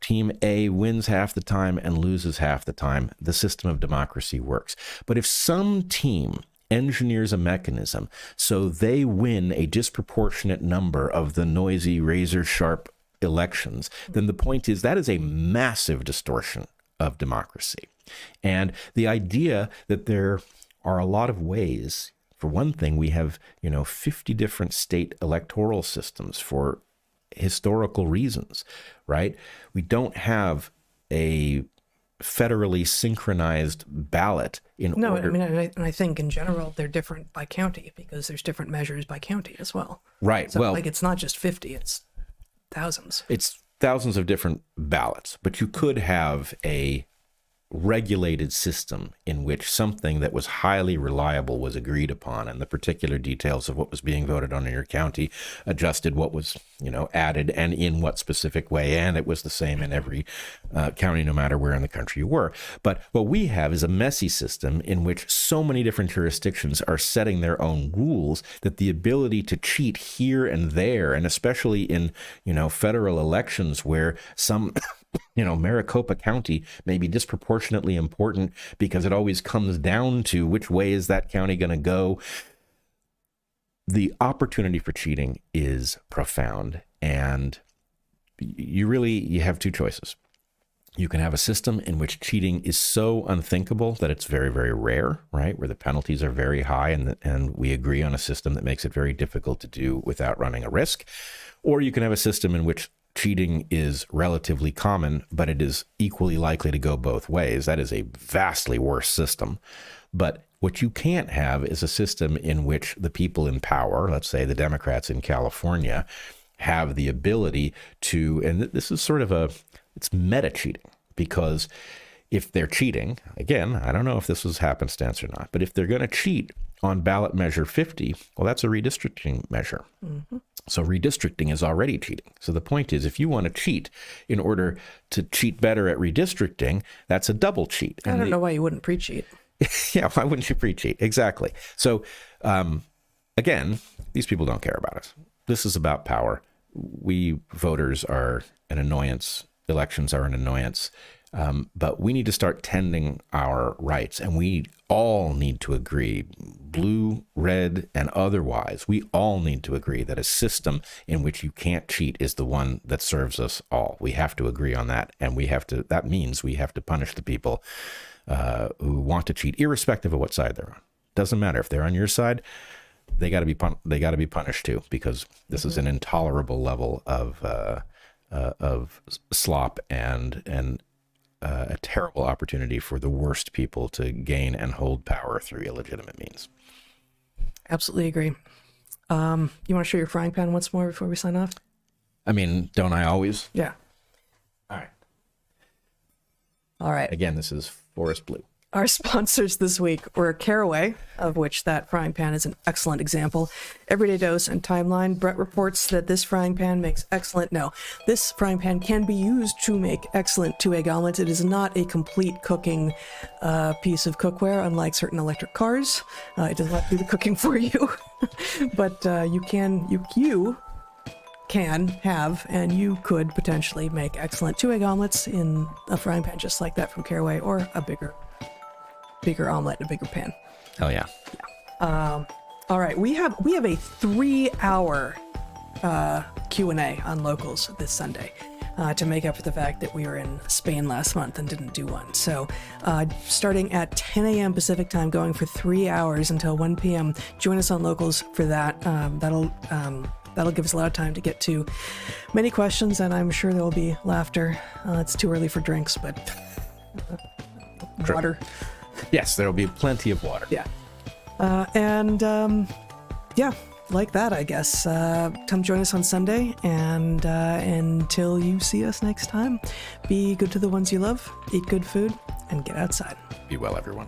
Team A wins half the time and loses half the time, the system of democracy works. But if some team engineers a mechanism so they win a disproportionate number of the noisy, razor-sharp elections, then the point is that is a massive distortion of democracy. And the idea that there are a lot of ways, for one thing, we have, 50 different state electoral systems for historical reasons, right? We don't have a federally synchronized ballot in order. No, I think in general they're different by county because there's different measures by county as well. Right. So well, it's not just 50, it's thousands. It's thousands of different ballots, but you could have a regulated system in which something that was highly reliable was agreed upon, and the particular details of what was being voted on in your county adjusted what was, added and in what specific way, and it was the same in every county, no matter where in the country you were. But what we have is a messy system in which so many different jurisdictions are setting their own rules that the ability to cheat here and there, and especially in, federal elections where some Maricopa County may be disproportionately important because it always comes down to which way is that county going to go. The opportunity for cheating is profound, and you have two choices. You can have a system in which cheating is so unthinkable that it's very, very rare, right? Where the penalties are very high, and we agree on a system that makes it very difficult to do without running a risk. Or you can have a system in which cheating is relatively common, but it is equally likely to go both ways. That is a vastly worse system. But what you can't have is a system in which the people in power, let's say the Democrats in California, have the ability to, and this is sort of it's meta cheating, because if they're cheating, again, I don't know if this was happenstance or not, but if they're going to cheat on ballot measure 50, well, that's a redistricting measure. Mm-hmm. So redistricting is already cheating. So the point is, if you want to cheat in order to cheat better at redistricting, that's a double cheat. I don't know why you wouldn't pre-cheat. Yeah, why wouldn't you pre-cheat? Exactly. So again, these people don't care about us. This is about power. We voters are an annoyance. Elections are an annoyance. But we need to start tending our rights, and we all need to agree, blue, red, and otherwise, we all need to agree that a system in which you can't cheat is the one that serves us all. We have to agree on that, and that means we have to punish the people who want to cheat, irrespective of what side they're on. Doesn't matter if they're on your side. They got to be punished too, because this is an intolerable level of slop and a terrible opportunity for the worst people to gain and hold power through illegitimate means. Absolutely agree. You want to show your frying pan once more before we sign off? I mean, don't I always? Yeah. All right. Again, this is Forest Blue. Our sponsors this week were Caraway, of which that frying pan is an excellent example. Everyday Dose and Timeline. Bret reports that this frying pan makes this frying pan can be used to make excellent 2-egg omelets. It is not a complete cooking piece of cookware, unlike certain electric cars. It does not do the cooking for you, but you can have, and you could potentially make excellent 2-egg omelets in a frying pan just like that from Caraway, or a bigger omelet in a bigger pan. Oh yeah. All right, we have a 3-hour Q&A on locals this Sunday to make up for the fact that we were in Spain last month and didn't do one. So starting at 10 a.m. Pacific time, going for 3 hours until 1 p.m. Join us on locals for that. That'll give us a lot of time to get to many questions, and I'm sure there will be laughter. It's too early for drinks, but water. Yes, there will be plenty of water. Yeah. Like that, I guess. Come join us on Sunday, and until you see us next time, be good to the ones you love, eat good food, and get outside. Be well, everyone.